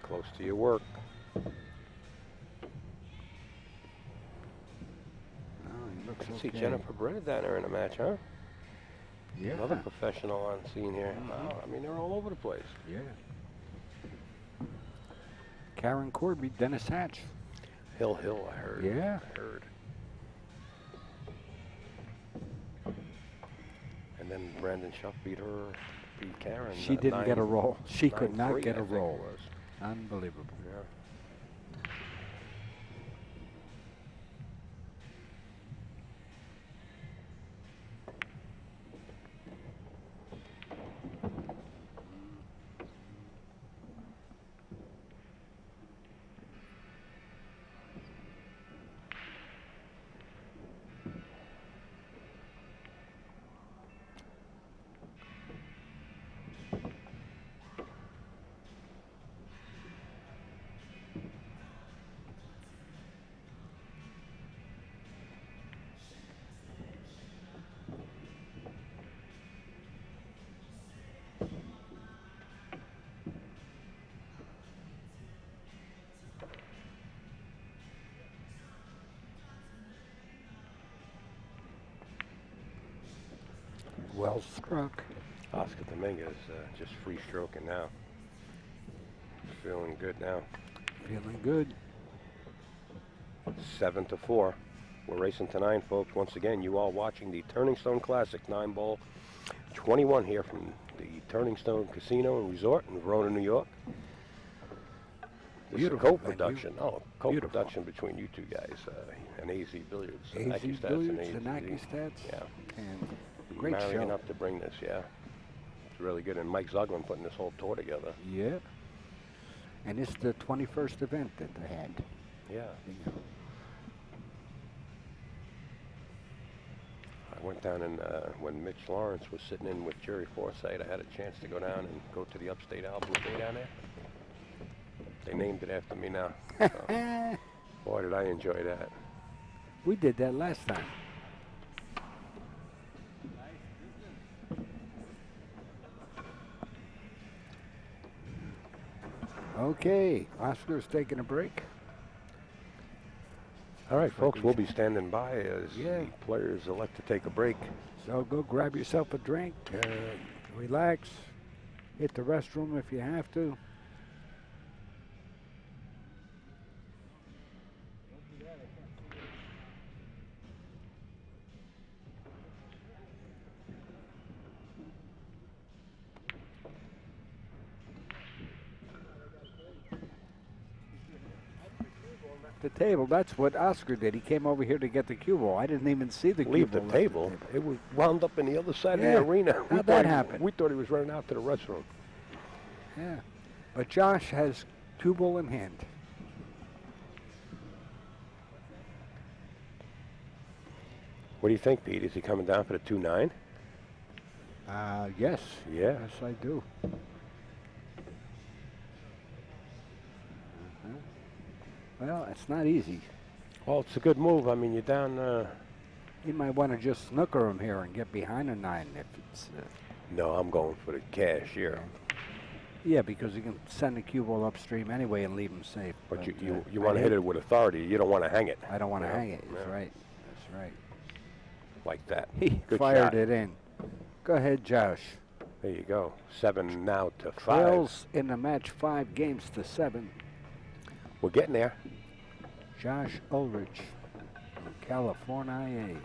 Close to your work. Oh, he looks See okay. Jennifer Brennan down there in the match, huh? Yeah. Another professional on scene here. Wow, I mean, they're all over the place. Yeah. Karen Corby, Dennis Hatch. Hill, I heard. Yeah. I heard. And then Brandon Schuff beat Karen. She didn't get a roll. She could not 9-3, get I a think it roll. was. Unbelievable. Yeah. Well struck. Oscar Dominguez just free stroking now. Feeling good now. Feeling good. 7-4. We're racing to 9, folks. Once again, you all watching the Turning Stone Classic 9-ball 21 here from the Turning Stone Casino and Resort in Verona, New York. This is a Beautiful co-production. Oh, co-production between you two guys and AZ Billiards. AZ Accustats Billiards and and Accustats. Yeah. And great Marrying show. up to bring this, yeah. It's really good. And Mike Zuglin putting this whole tour together. Yeah. And it's the 21st event that they had. Yeah. Yeah. I went down and when Mitch Lawrence was sitting in with Jerry Forsythe, I had a chance to go down and go to the Upstate Owl Buffet down there. They named it after me now. So, boy, did I enjoy that. We did that last time. Okay, Oscar's taking a break. All right, folks, we'll be standing by as Yeah. the players elect to take a break. So go grab yourself a drink, relax, hit the restroom if you have to. The table, that's what Oscar did. He came over here to get the cue ball. I didn't even see the cue Leave the ball. table. It was wound up in the other side Yeah. of the arena. How'd that happen? We thought he was running out to the restroom. Yeah. But Josh has cue ball in hand. What do you think, Pete? Is he coming down for the 2-9? Yes. Yeah. Yes, I do. Well, it's not easy. Well, it's a good move. I mean, you're down. You might want to just snooker him here and get behind a 9 if it's. No, I'm going for the cash here. Yeah, because you can send the cue ball upstream anyway and leave him safe. But you I want to hit hate- it with authority. You don't want to hang it. I don't want to Yeah, hang it. That's yeah. right. That's right. Like that. He Good fired shot. it in. Go ahead, Josh. There you go. 7 now to 5. Trails in the match 5 games to 7. We're getting there. Josh Ulrich from California.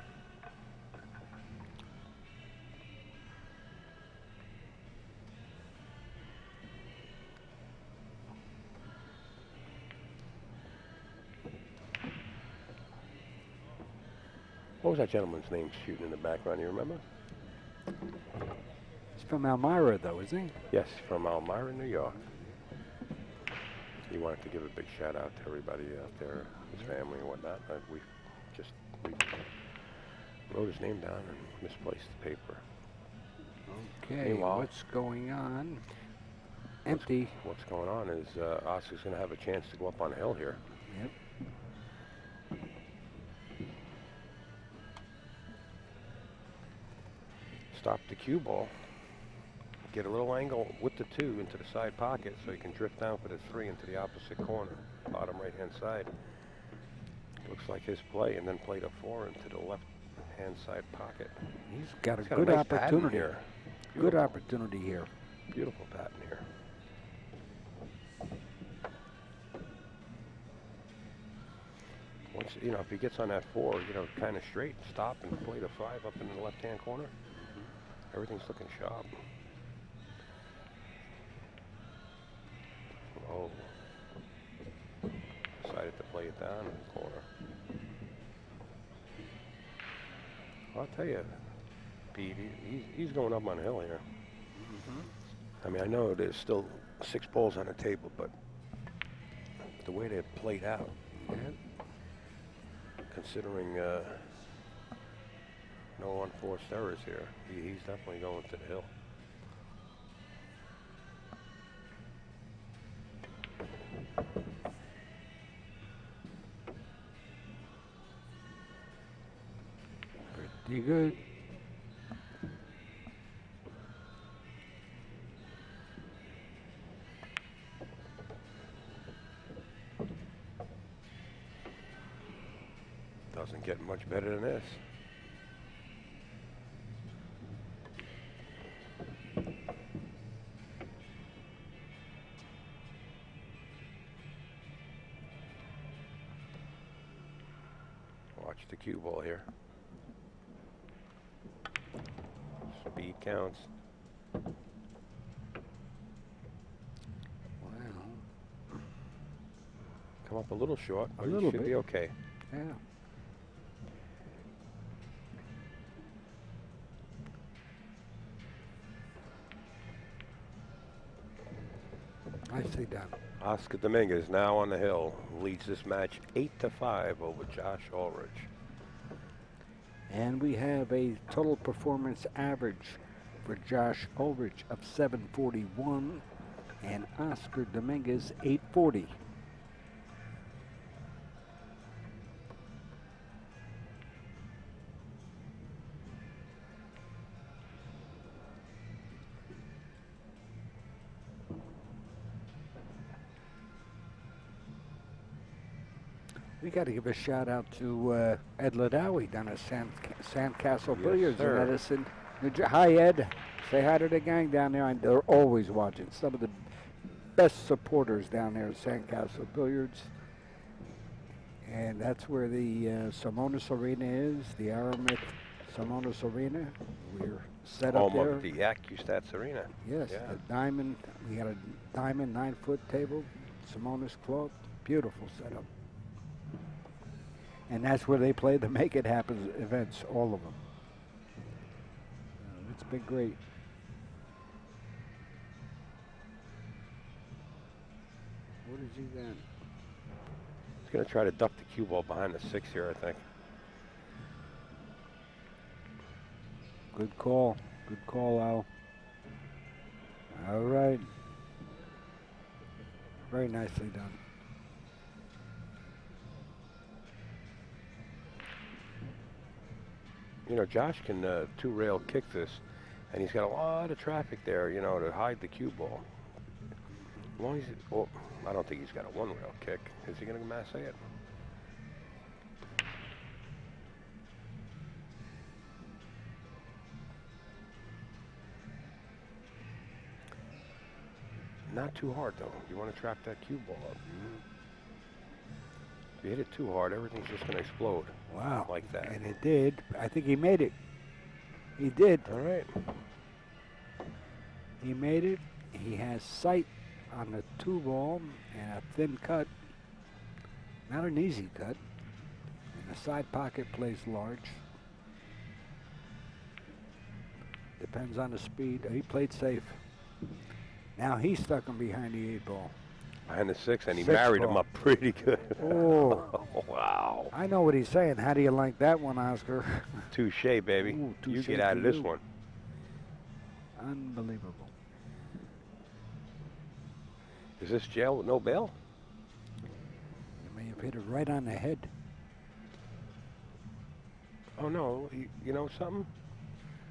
What was that gentleman's name shooting in the background? You remember? He's from Elmira, though, isn't he? Yes, from Elmira, New York. He wanted to give a big shout out to everybody out there, his family and whatnot. We wrote his name down and misplaced the paper. Okay, Meanwhile- what's going on? Empty. What's going on is Oscar's going to have a chance to go up on a hill here. Yep. Stop the cue ball. Get a little angle with the 2 into the side pocket so he can drift down for the 3 into the opposite corner, bottom right-hand side. Looks like his play, and then play the 4 into the left-hand side pocket. He's got a He's got good nice pattern opportunity here. Good Beautiful. opportunity here. Beautiful pattern here. Once, if he gets on that 4, kind of straight, stop and play the 5 up in the left-hand corner. Everything's looking sharp. Oh. Decided to play it down in the corner. I'll tell you, Pete, he's going up on a hill here. I mean, I know there's still 6 balls on the table, but the way they're played out, considering no unforced errors here, he's definitely going to the hill. Pretty good. Doesn't get much better than this. Watch the cue ball here. Speed counts. Wow. Come up a little short, but A little it should bit. be okay. Yeah. Nicely done. Oscar Dominguez now on the hill, leads this match 8-5 over Josh Ulrich. And we have a total performance average for Josh Ulrich of 741 and Oscar Dominguez 840. We got to give a shout out to Ed Ladawi down at Sandcastle Yes, Billiards sir. in Edison, New Jersey. Hi, Ed. Say hi to the gang down there. And they're always watching. Some of the best supporters down there at Sandcastle Billiards. And that's where the Simonis Arena is, the Aramith Simonis Arena. We're set up Home there. of the Acustats Arena. Yes, Yeah. the diamond. We got a diamond 9-foot table, Simonis cloth. Beautiful setup. And that's where they play the Make It Happen events, all of them. It's been great. What is he then? He's going to try to duck the cue ball behind the 6 here, I think. Good call. Good call, Al. All right. Very nicely done. You know, Josh can 2-rail kick this, and he's got a lot of traffic there, you know, to hide the cue ball. As long as well, I don't think he's got a 1-rail kick. Is he going to mass it? Not too hard, though. You want to trap that cue ball up. If you hit it too hard, everything's just going to explode. Wow. Like that. And it did. I think he made it. He did. All right. He made it. He has sight on the 2-ball and a thin cut. Not an easy cut. And the side pocket plays large. Depends on the speed. He played safe. Now he's stuck him behind the 8-ball. Behind the 6, and he 6 married him ball. up pretty good. Oh. Wow. I know what he's saying. How do you like that one, Oscar? Touche, baby. Ooh, You touche get out to of this you. one. Unbelievable. Is this jail with no bail? You may have hit it right on the head. Oh, no. You know something?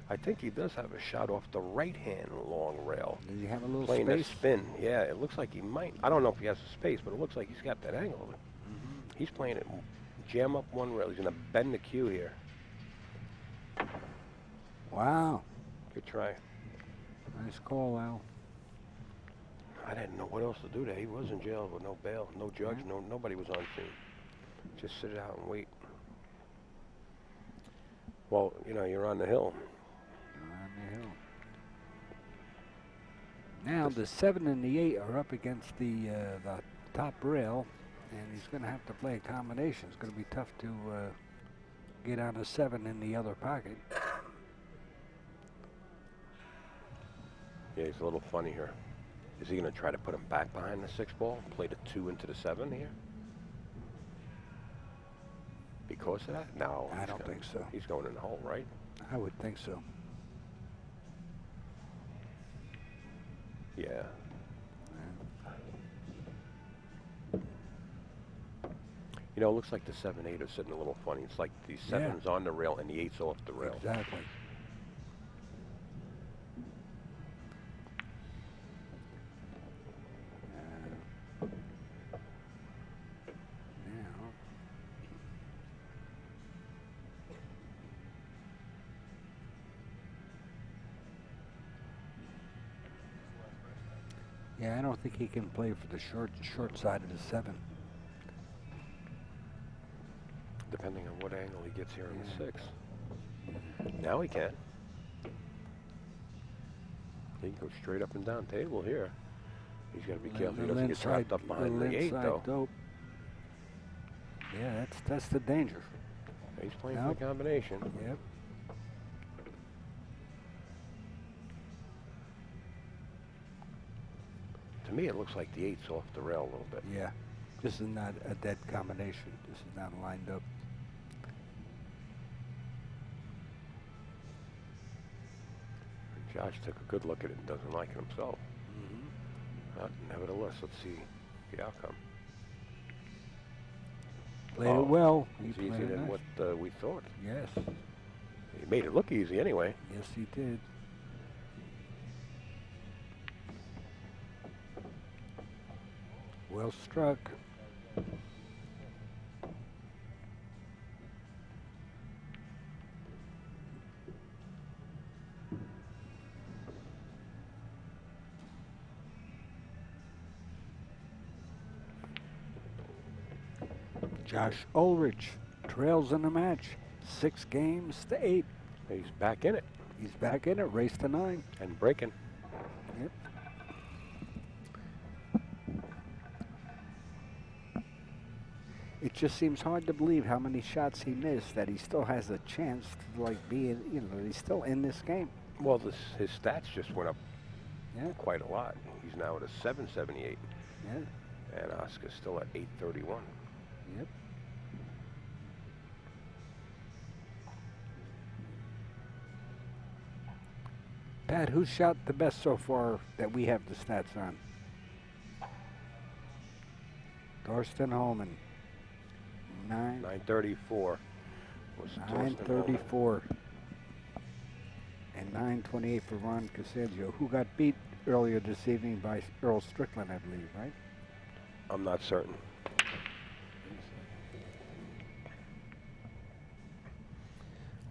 I think he does have a shot off the right-hand long rail. Does he have a little Playing space? that spin. Yeah, it looks like he might. I don't know if he has the space, but it looks like he's got that angle of it. He's playing it jam up 1 rail. He's going to bend the cue here. Wow. Good try. Nice call, Al. I didn't know what else to do there. He was in jail with no bail, no judge, nobody was on scene. Just sit it out and wait. Well, you know, you're on the hill. On the hill. Now the 7 and the 8 are up against the top rail, and he's going to have to play a combination. It's going to be tough to get on a 7 in the other pocket. Yeah, he's a little funny here. Is he going to try to put him back behind the 6 ball, play the 2 into the 7 here? Because of that? No. I don't think so. He's going in the hole, right? I would think so. Yeah. You know, it looks like the 7-8 are sitting a little funny. It's like the 7's on the rail and the 8's off the rail. Exactly. Yeah, I don't think he can play for the short side of the 7. Depending on what angle he gets here on the 6. Now he can. He can go straight up and down table here. He's got to be careful he doesn't get trapped up behind the 8, though. Dope. Yeah, that's the danger. He's playing for the combination. Yep. To me, it looks like the 8's off the rail a little bit. Yeah. This is not a dead combination. This is not lined up. Josh took a good look at it and doesn't like it himself. Nevertheless, let's see the outcome. Played it well. It's easier than what we thought. Yes. He made it look easy anyway. Yes, he did. Well struck. Josh Ulrich trails in the match, 6 games to 8. He's back in it. He's back in it, race to 9. And breaking. Yep. It just seems hard to believe how many shots he missed, that he still has a chance to like be in, he's still in this game. Well, his stats just went up quite a lot. He's now at a 778. Yeah. And Oscar's still at 831. Yep. Pat, who's shot the best so far that we have the stats on? Thorsten Holman. 934 was 934. And 928 for Ron Casillo, who got beat earlier this evening by Earl Strickland, I believe, right? I'm not certain.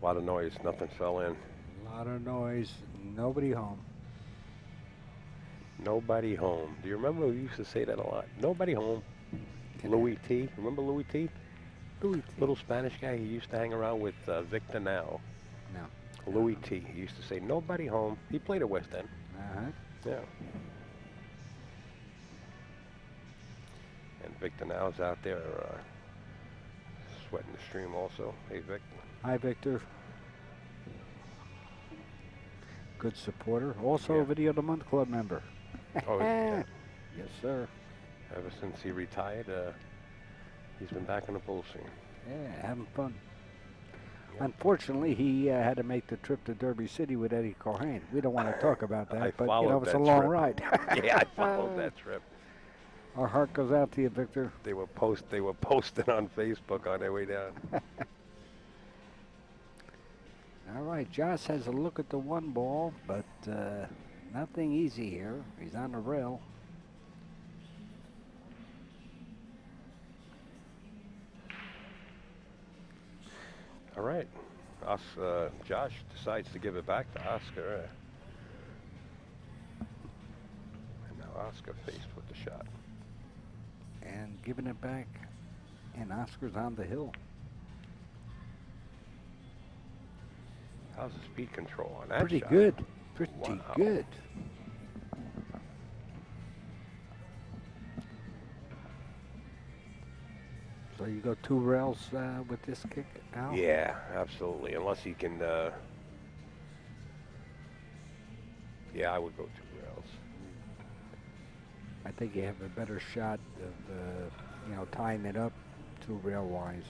A lot of noise, nothing fell in. A lot of noise, nobody home. Nobody home. Do you remember we used to say that a lot? Nobody home. Louis T. Remember Louis T? Louis T. Little Spanish guy. He used to hang around with Victor now. No. Louis T. He used to say nobody home. He played at West End. Uh-huh. Yeah. And Victor now's out there sweating the stream also. Hey, Victor. Hi, Victor. Good supporter. Also a Video of the Month Club member. Oh, yeah. Yes, sir. Ever since he retired, he's been back in the pool scene. Yeah, having fun. Yeah. Unfortunately, he had to make the trip to Derby City with Eddie Cohen. We don't want to talk about that, but it's a long ride. Yeah, I followed that trip. Our heart goes out to you, Victor. They were posting on Facebook on their way down. All right, Josh has a look at the 1 ball, but nothing easy here. He's on the rail. All right. Josh decides to give it back to Oscar. And now Oscar faced with the shot. And giving it back, and Oscar's on the hill. How's the speed control on that Pretty shot? good. Pretty Wow. good. So you go 2 rails with this kick, Al? Yeah, absolutely. Unless he can. Yeah, I would go 2 rails. I think you have a better shot of, tying it up 2 rail wise.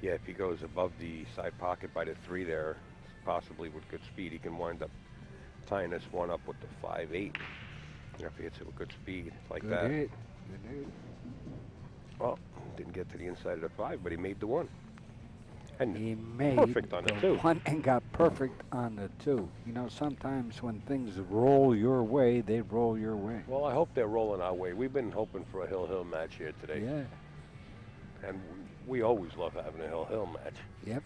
Yeah, if he goes above the side pocket by the 3 there, possibly with good speed, he can wind up tying this one up with the 5-8. If he hits it with good speed, like Good that. hit. Good hit. Well, didn't get to the inside of the 5, but he made the 1. And He made perfect on the 2. 1 and got perfect on the 2. You know, sometimes when things roll your way, they roll your way. Well, I hope they're rolling our way. We've been hoping for a hill-hill match here today. Yeah. And we always love having a hill-hill match. Yep.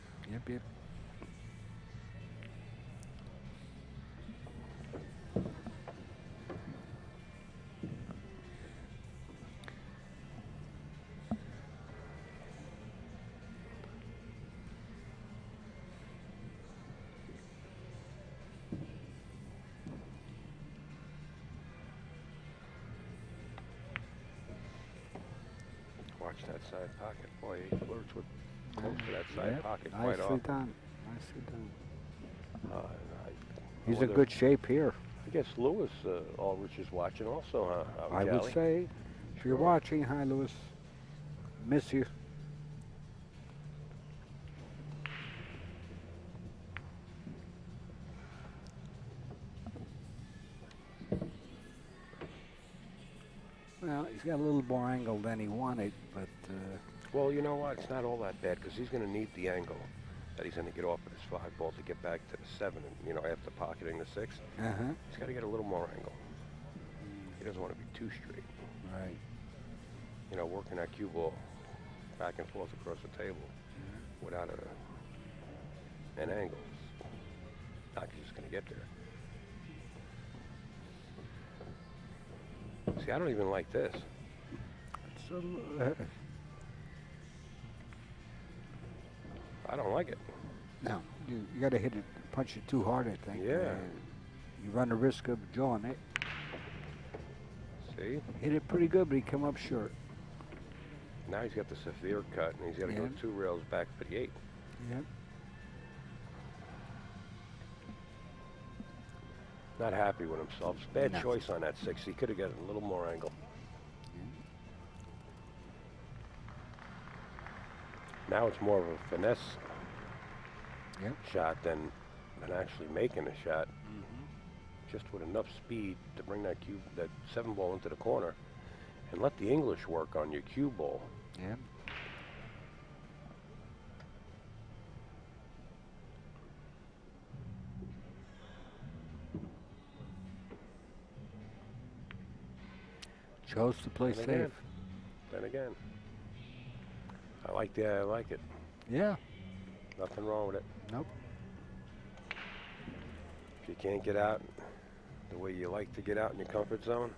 Watch that side pocket. Boy, he flirts with close to that side Yep. pocket quite Nicely often. done. Nicely done. He's in whether- good shape here. I guess Lewis Ulrich is watching also, huh? Out in I would Cali? say, if you're watching, hi Lewis. Miss you. Well, he's got a little more angle than he wanted, but Well, you know what? It's not all that bad because he's going to need the angle that he's going to get off of his 5 ball to get back to the 7, and, after pocketing the 6. He's got to get a little more angle. He doesn't want to be too straight. right. Working that cue ball back and forth across the table without an angle. Not just going to get there. See, I don't even like this. It's a l- I don't like it. no, you got to hit it, punch it too hard, I think. Yeah. You run the risk of jawing it. See? Hit it pretty good, but he come up short. Now he's got the severe cut, and he's got to go Yeah. 2 rails back for the 8. Yep. Not happy with himself. It's a bad No. choice on that 6. He could have got a little more angle. Now it's more of a finesse Yep. shot than actually making a shot. Just with enough speed to bring that 7 ball into the corner and let the English work on your cue ball. Yep. Chose to play Then safe. again, Then again, I like it. Yeah. Nothing wrong with it. Nope. If you can't get out the way you like to get out in your comfort zone,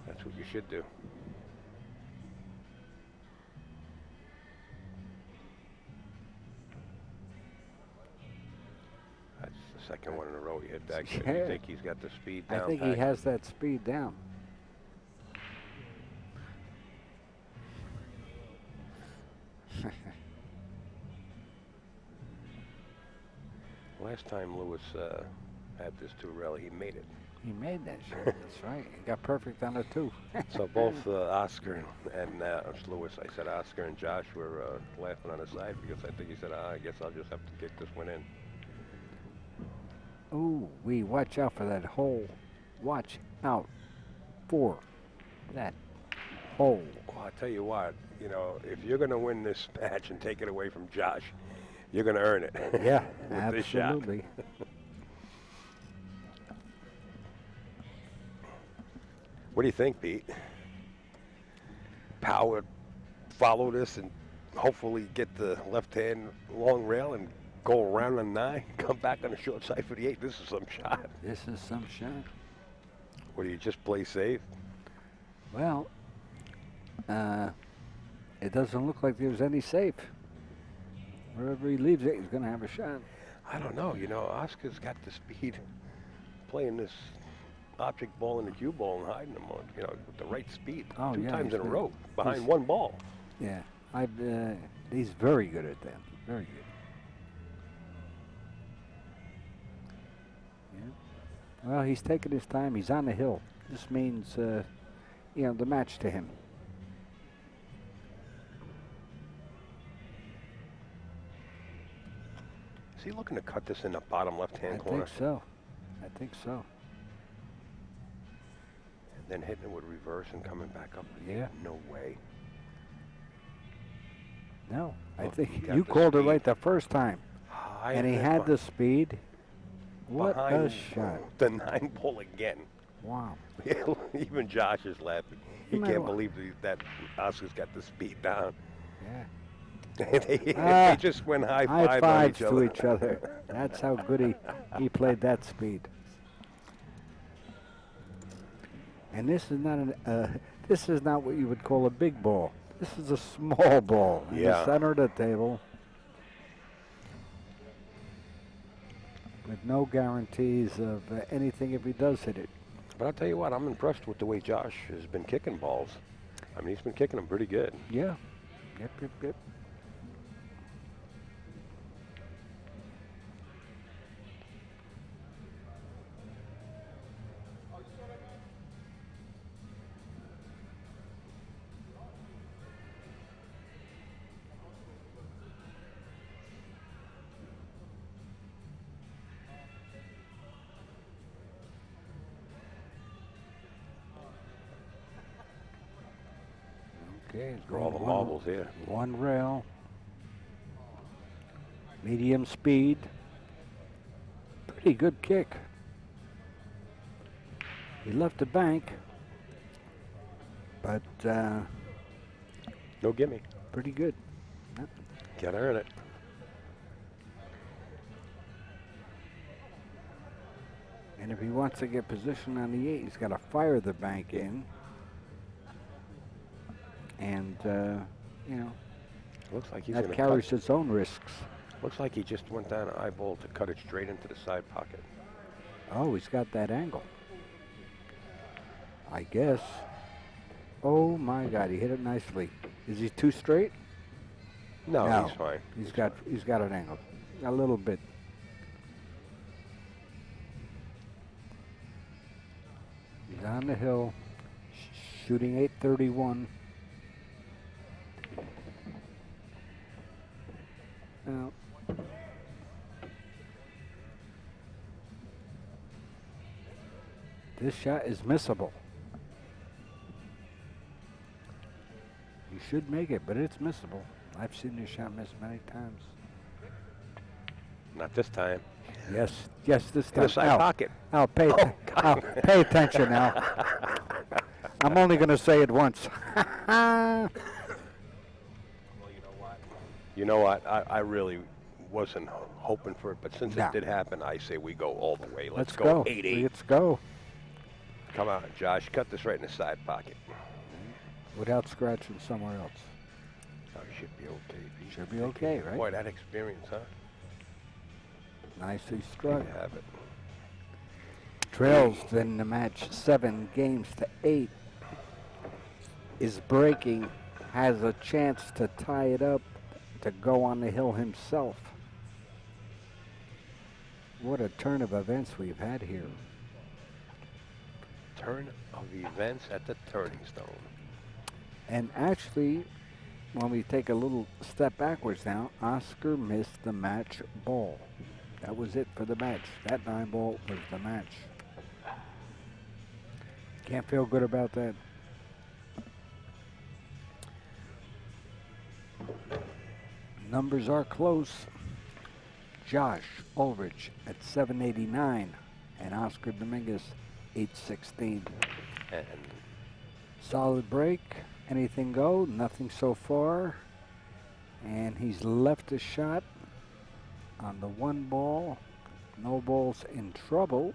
that's what you should do. That's the second one in a row he hit that. Kid. Yeah. You think he's got the speed down? I think he pat? has that speed down. Last time Lewis had this 2 rail, he made it. He made that shot. That's right. He got perfect on the 2. So both Oscar and Lewis, I said Oscar and Josh were laughing on the side because I think he said, I guess I'll just have to kick this one in. Ooh, we watch out for that hole. Watch out for that hole. Well, I tell you what, if you're going to win this match and take it away from Josh, you're going to earn it. Yeah, with this shot. absolutely. What do you think, Pete? Power follow this and hopefully get the left-hand long rail and go around the 9, come back on the short side for the 8. This is some shot. This is some shot. What do you just play safe? Well, it doesn't look like there's any safe. Wherever he leaves it, he's going to have a shot. I don't know. Oscar's got the speed playing this object ball and a cue ball and hiding them on, with the right speed. Oh, Two yeah, times he's in a good. row behind He's- one ball. Yeah, he's very good at that. Very good. Yeah. Well, he's taking his time. He's on the hill. This means, the match to him. Is he looking to cut this in the bottom left-hand I corner? think so. I think so. And then hitting it with reverse and coming back up. Yeah. No way. No, I Look, think he got you the called it speed. right the first time. High And he and had the speed. What a behind shot. the 9 ball again. Wow. Even Josh is laughing. He No can't matter believe that Oscar's got the speed down. Yeah. they just went high High five on fives each to other. each other. That's how good he played that speed. And this is not what you would call a big ball. This is a small ball in the Yeah. center of the table, with no guarantees of anything if he does hit it. But I'll tell you what, I'm impressed with the way Josh has been kicking balls. I mean, he's been kicking them pretty good. Yeah. Yep. Okay, For all the marbles here. One rail. Medium speed. Pretty good kick. He left the bank, but No gimme. pretty good. Can't earn it. And if he wants to get position on the 8, he's got to fire the bank in. And, Looks like he's that going to carries its own risks. Looks like he just went down an eyeball to cut it straight into the side pocket. Oh, he's got that angle. I guess. Oh my God, he hit it nicely. Is he too straight? No, No. he's fine. He's got an angle. A little bit. He's on the hill, shooting 831. Now, this shot is missable. You should make it, but it's missable. I've seen this shot missed many times. Not this time. Yes, this In time. the side Al, pocket. Al, pay attention, Al. I'm only going to say it once. You know what? I really wasn't hoping for it, but since No. it did happen, I say we go all the way. Let's go go. 8-8. Let's go. Come on, Josh. Cut this right in the side pocket. Without scratching somewhere else. Oh, you should be okay. Pete. Should be okay, right? Boy, that experience, huh? Nicely There struck. you have it. Trails in the match 7-8. Is breaking, has a chance to tie it up, to go on the hill himself. What a turn of events we've had here. Turn of events at the turning stone. And actually, when we take a little step backwards now, Oscar missed the match ball. That was it for the match. That 9 ball was the match. Can't feel good about that. Numbers are close. Josh Ulrich at 789 and Oscar Dominguez 816. And Solid break. Anything go? Nothing so far. And he's left a shot on the 1 ball. No balls in trouble.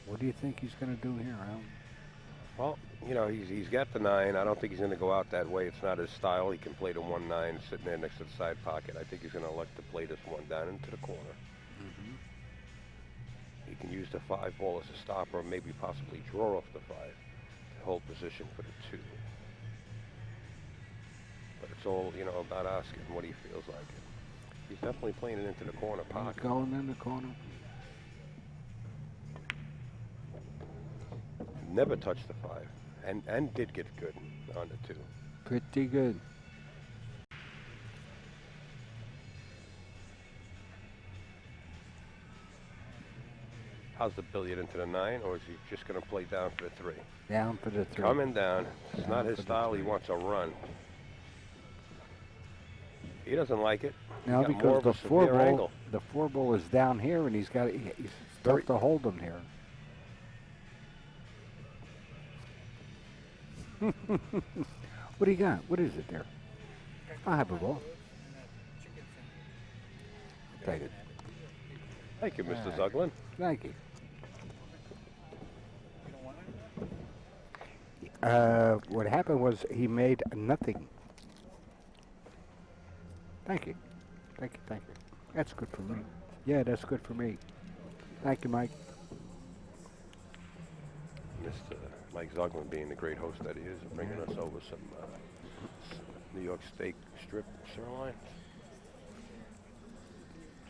What do you think he's going to do here, Al? well, You know, he's got the 9. I don't think he's going to go out that way. It's not his style. He can play the 1-9 sitting there next to the side pocket. I think he's going to elect to play this one down into the corner. He can use the 5 ball as a stopper, or maybe possibly draw off the 5 to hold position for the 2. But it's all, you know, about Oscar and what he feels like. He's definitely playing it into the corner pocket. Going in the corner. Never touched the 5, and did get good on the 2. Pretty good. How's the billiard into the 9, or is he just going to play down for the 3? Down for the 3. Coming down. It's Down not his for the style. He 3. wants a run. He doesn't like it. Now He's got because more of the a severe 4 ball, angle. the 4 ball is down here, and he's Very- tough to hold him here. What do you got? What is it there? I have a ball. Take it. Thank you, Mr. All right. Zuglin. Thank you. What happened was he made nothing. Thank you. Thank you. Thank you. That's good for me. Yeah, that's good for me. Thank you, Mike. Mr. Mike Zuglin being the great host that he is, and bringing us over some New York steak strip sirloin.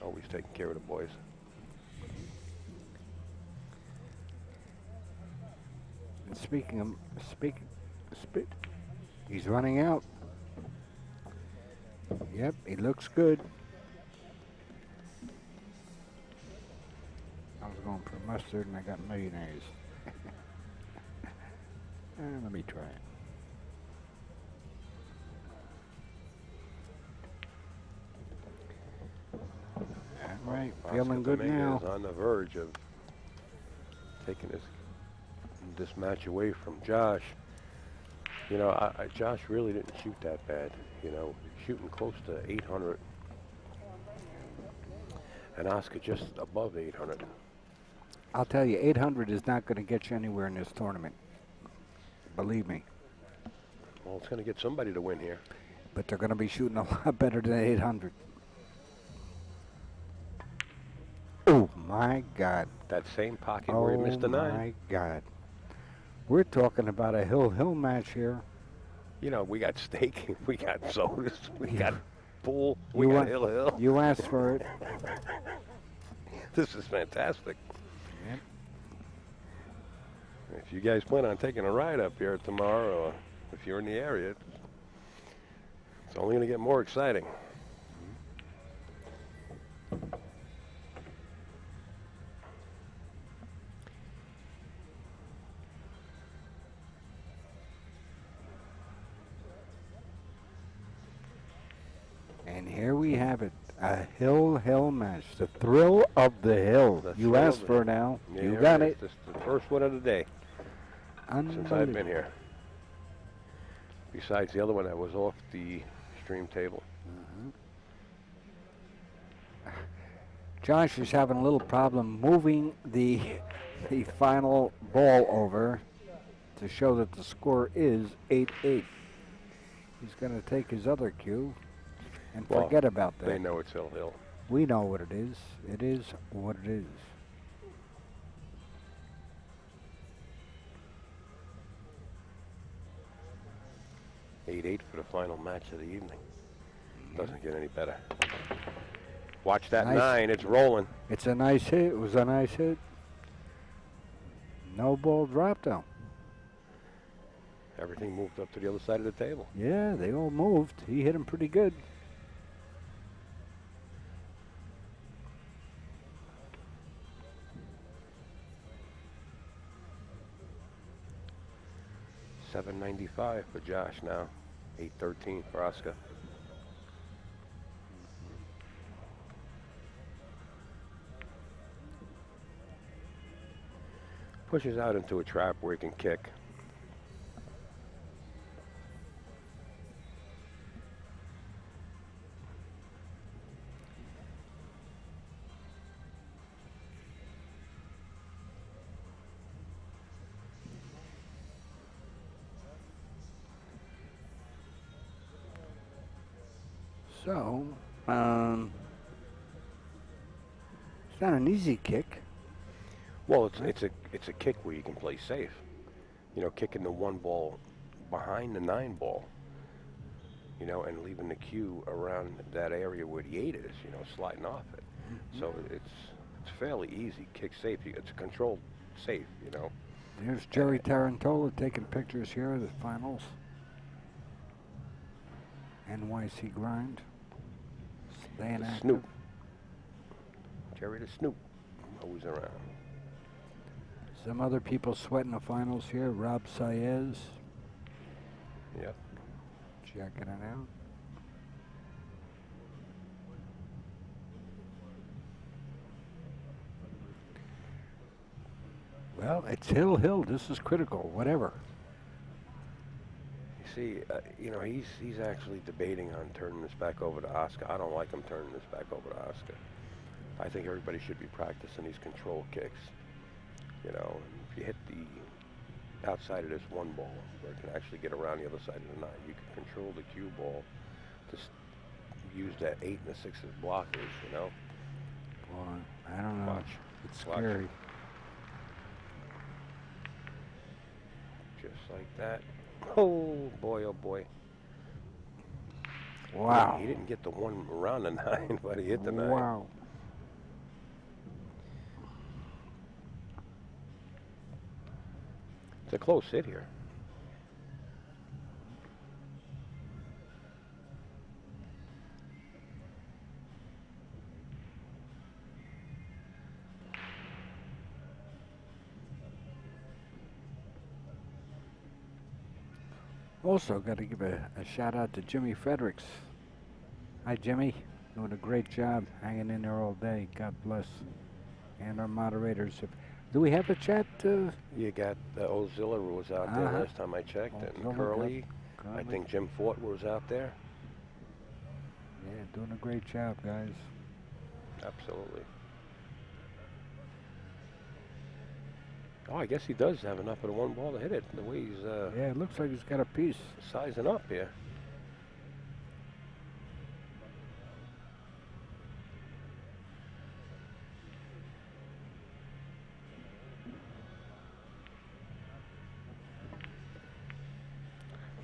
Always taking care of the boys. And he's running out. Yep, he looks good. I was going for mustard and I got mayonnaise. Let me try it. All right, feeling good Dominguez now. on the verge of taking this match away from Josh. You know, Josh really didn't shoot that bad. You know, shooting close to 800, and Oscar just above 800. I'll tell you, 800 is not going to get you anywhere in this tournament. Believe me. Well, it's going to get somebody to win here. But they're going to be shooting a lot better than 800. Oh, my God. That same pocket where he missed the 9. Oh, my God. We're talking about a hill-hill match here. You know, we got steak, we got sodas, we got pool, You we got want- hill. You asked for it. This is fantastic. Yep. If you guys plan on taking a ride up here tomorrow, or if you're in the area, it's only going to get more exciting. And here we have it. A hill match. The thrill of the hill. The You thrill asked of for it. it now. Yeah, You here got it it. is. This is the first one of the day since I've been here. Besides the other one that was off the stream table. Josh is having a little problem moving the final ball over to show that the score is 8-8. He's going to take his other cue and Well, forget about that. They know it's hill. We know what it is. It is what it is. Eight for the final match of the evening. Doesn't get any better. Watch that Nice. 9. It's rolling. It's a nice hit. It was a nice hit. No ball dropped though. Everything moved up to the other side of the table. Yeah, they all moved. He hit him pretty good. $7.95 for Josh now. $8.13 for Oscar. Pushes out into a trap where he can kick. So, it's not an easy kick. Well, Right. it's a kick where you can play safe. You know, kicking the one ball behind the nine ball. You know, and leaving the cue around that area where the eight is. You know, sliding off it. Mhm. So it's fairly easy. Kick safe. It's a controlled safe. You know. There's Jerry Tarantola taking pictures here of the finals. NYC grind. Staying The active. Snoop. Jerry the Snoop. Always around. Some other people sweating the finals here. Rob Saez. Yep. Checking it out. Well, it's Hill. This is critical. Whatever. You see, you know, he's actually debating on turning this back over to Oscar. I don't like him turning this back over to Oscar. I think everybody should be practicing these control kicks. You know, if you hit the outside of this one ball, where it can actually get around the other side of the nine, you can control the cue ball to use that 8 and the 6 as blockers. You know. Boy, I don't know. Watch. It's Watch. scary. Just like that. Oh boy, oh boy. Wow. He didn't get the one around the nine, but he hit the nine. Wow. It's a close hit here. Also, got to give a shout out to Jimmy Fredericks. Hi, Jimmy. Doing a great job hanging in there all day. God bless. And our moderators. Do we have a chat? You got Ozilla who was out there last time I checked, and Ozilla, Curly. I Curly. think Jim Fort was out there. Yeah, doing a great job, guys. Absolutely. Oh, I guess he does have enough of the one ball to hit it. The way he's Yeah, it looks like he's got a piece. sizing up here.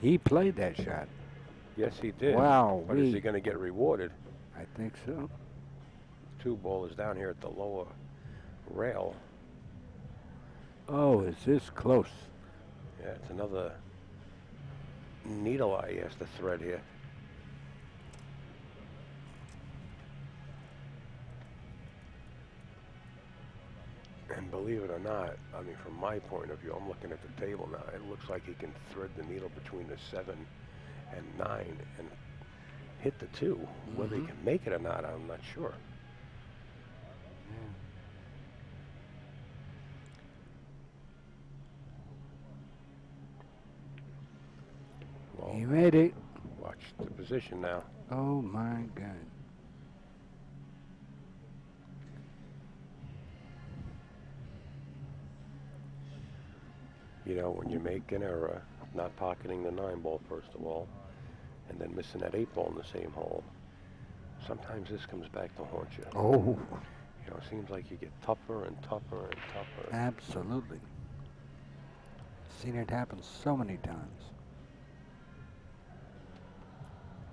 He played that shot. Yes, he did. Wow. But is he going to get rewarded? I think so. Two ball is down here at the lower rail. Oh, is this close? Yeah, it's another needle eye he has to thread here. And believe it or not, I mean, from my point of view, I'm looking at the table now. It looks like he can thread the needle between the 7 and 9 and hit the 2. Whether he can make it or not, I'm not sure. Well, He made it. watch the position now. Oh my God. You know, when you make an error, not pocketing the 9 ball first of all, and then missing that 8 ball in the same hole, sometimes this comes back to haunt you. Oh, You know, it seems like you get tougher and tougher and tougher. absolutely. Seen it happen so many times.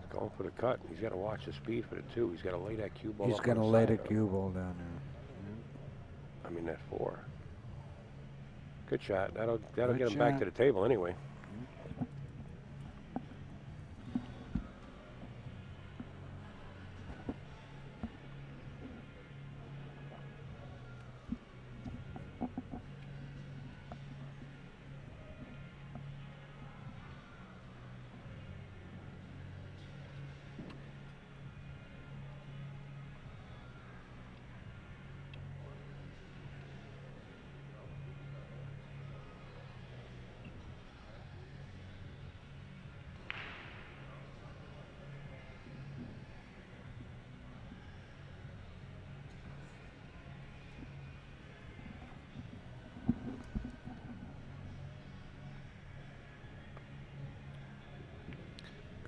He's going for the cut. He's got to watch the speed for the 2. He's got to lay that cue ball He's up going to on the lay side the of cue ball down there. I mean, that 4. Good shot. That'll Good get him back shot. to the table anyway.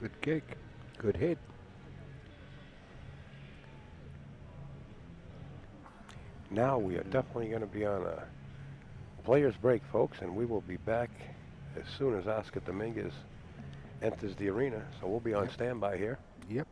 Good kick. Good hit. Now we are definitely going to be on a players break, folks, and we will be back as soon as Oscar Dominguez enters the arena. So we'll be on standby here. Yep.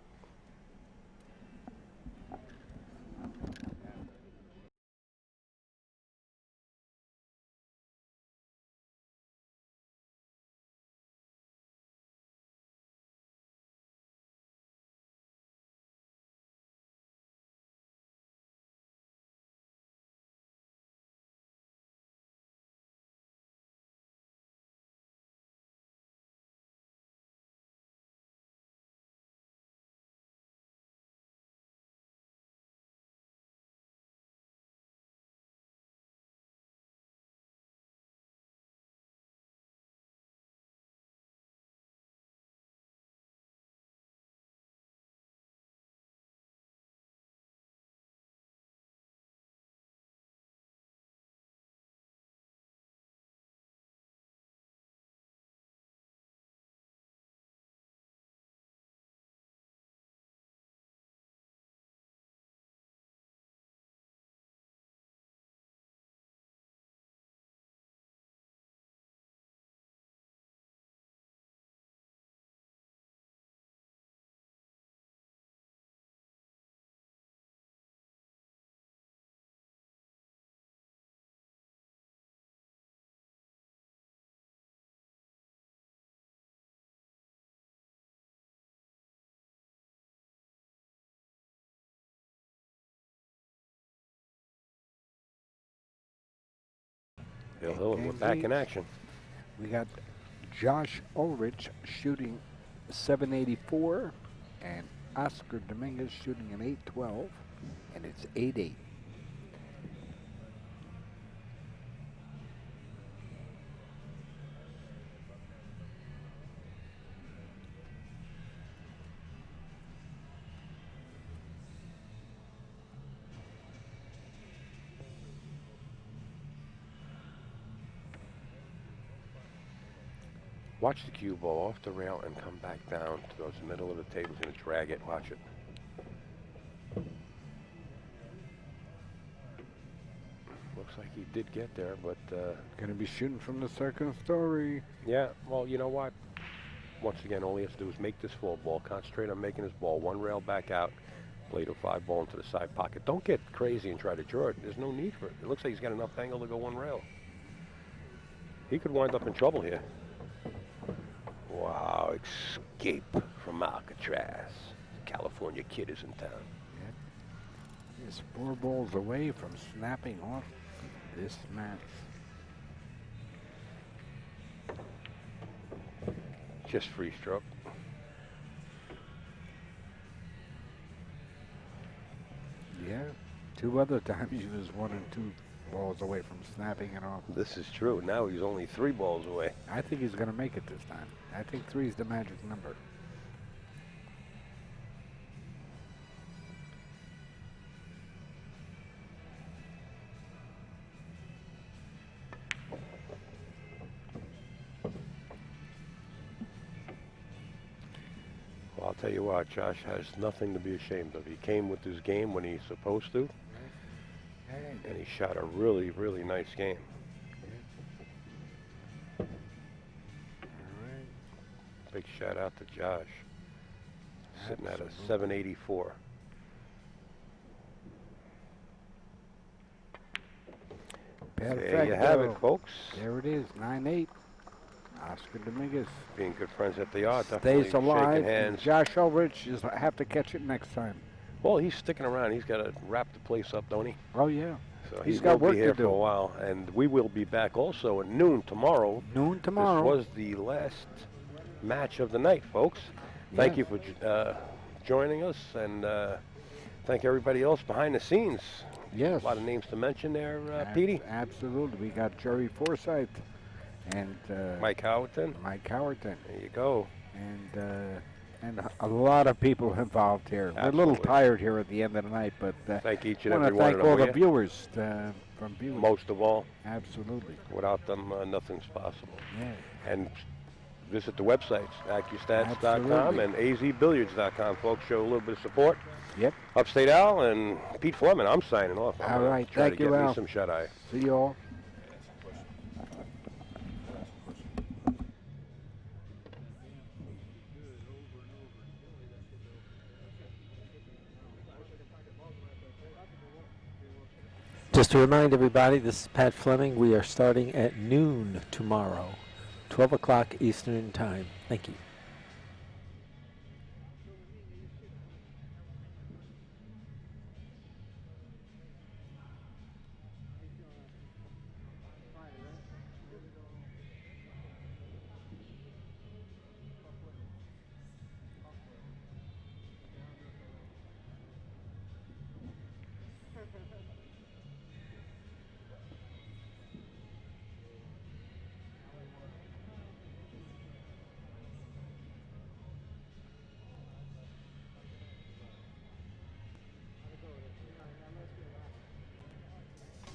We're back in action. We got Josh Ulrich shooting 784 and Oscar Dominguez shooting an 812, and it's 8-8. Watch the cue ball off the rail and come back down to those middle of the table. He's going to drag it. Watch it. Looks like he did get there, but... Going to be shooting from the second story. Yeah, well, you know what? Once again, all he has to do is make this 4-ball. Concentrate on making his ball. 1 rail back out. Play to 5-ball into the side pocket. Don't get crazy and try to draw it. There's no need for it. It looks like he's got enough angle to go 1 rail. He could wind up in trouble here. Wow, escape from Alcatraz. California kid is in town. Yeah. He's 4 balls away from snapping off this match. Just free stroke. Yeah. 2 other times he was 1 and 2 balls away from snapping it off. This is true. Now he's only 3 balls away. I think he's going to make it this time. I think 3 is the magic number. Well, I'll tell you what, Josh has nothing to be ashamed of. He came with his game when he's supposed to. And he shot a really, really nice game. All right. Big shout out to Josh. Sitting at a Absolutely. 784. There you have it, folks. There it is, 9-8. Oscar Dominguez Being good friends at the yard. stays Definitely alive. shaking hands. Josh Ulrich just have to catch it next time. Well, he's sticking around. He's got to wrap the place up, don't he? Oh yeah. So He's he got will work be to here do. for a while. And we will be back also at noon tomorrow. Noon tomorrow. This was the last match of the night, folks. Thank you for joining us, and thank everybody else behind the scenes. Yes. A lot of names to mention there, Petey. Absolutely. We got Jerry Forsythe and Mike Howerton. Mike Howerton. There you go. And a lot of people involved here. We're a little Absolutely. tired here at the end of the night, but Thank each and I want every to one thank of them. all will the ya? viewers from viewing. Most of all, Absolutely. without them, nothing's possible. Yeah. And visit the websites, accustats.com Absolutely. and azbilliards.com. Folks, show a little bit of support. Yep. Upstate Al and Pete Fleming, I'm signing off. I'm All gonna right, try thank to you, get Al. me some shut-eye. See you all. Just to remind everybody, this is Pat Fleming. We are starting at noon tomorrow, 12 o'clock Eastern Time. Thank you.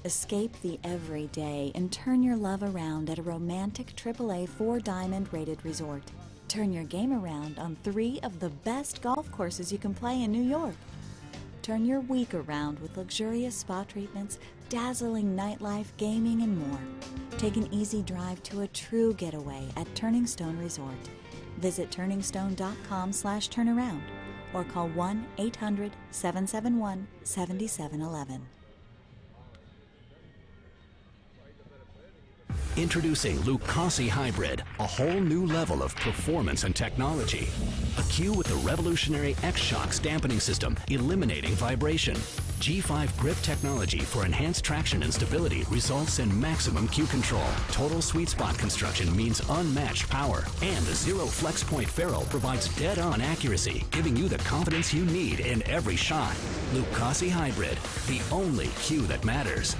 Escape the everyday and turn your love around at a romantic AAA 4-diamond rated resort. Turn your game around on 3 of the best golf courses you can play in New York. Turn your week around with luxurious spa treatments, dazzling nightlife, gaming, and more. Take an easy drive to a true getaway at Turning Stone Resort. Visit turningstone.com/turnaround or call 1-800-771-7711. Introducing Lucasi Hybrid, a whole new level of performance and technology. A cue with the revolutionary X-Shocks dampening system, eliminating vibration. G5 grip technology for enhanced traction and stability results in maximum cue control. Total sweet spot construction means unmatched power. And the Zero Flex Point ferrule provides dead-on accuracy, giving you the confidence you need in every shot. Lucasi Hybrid, the only cue that matters.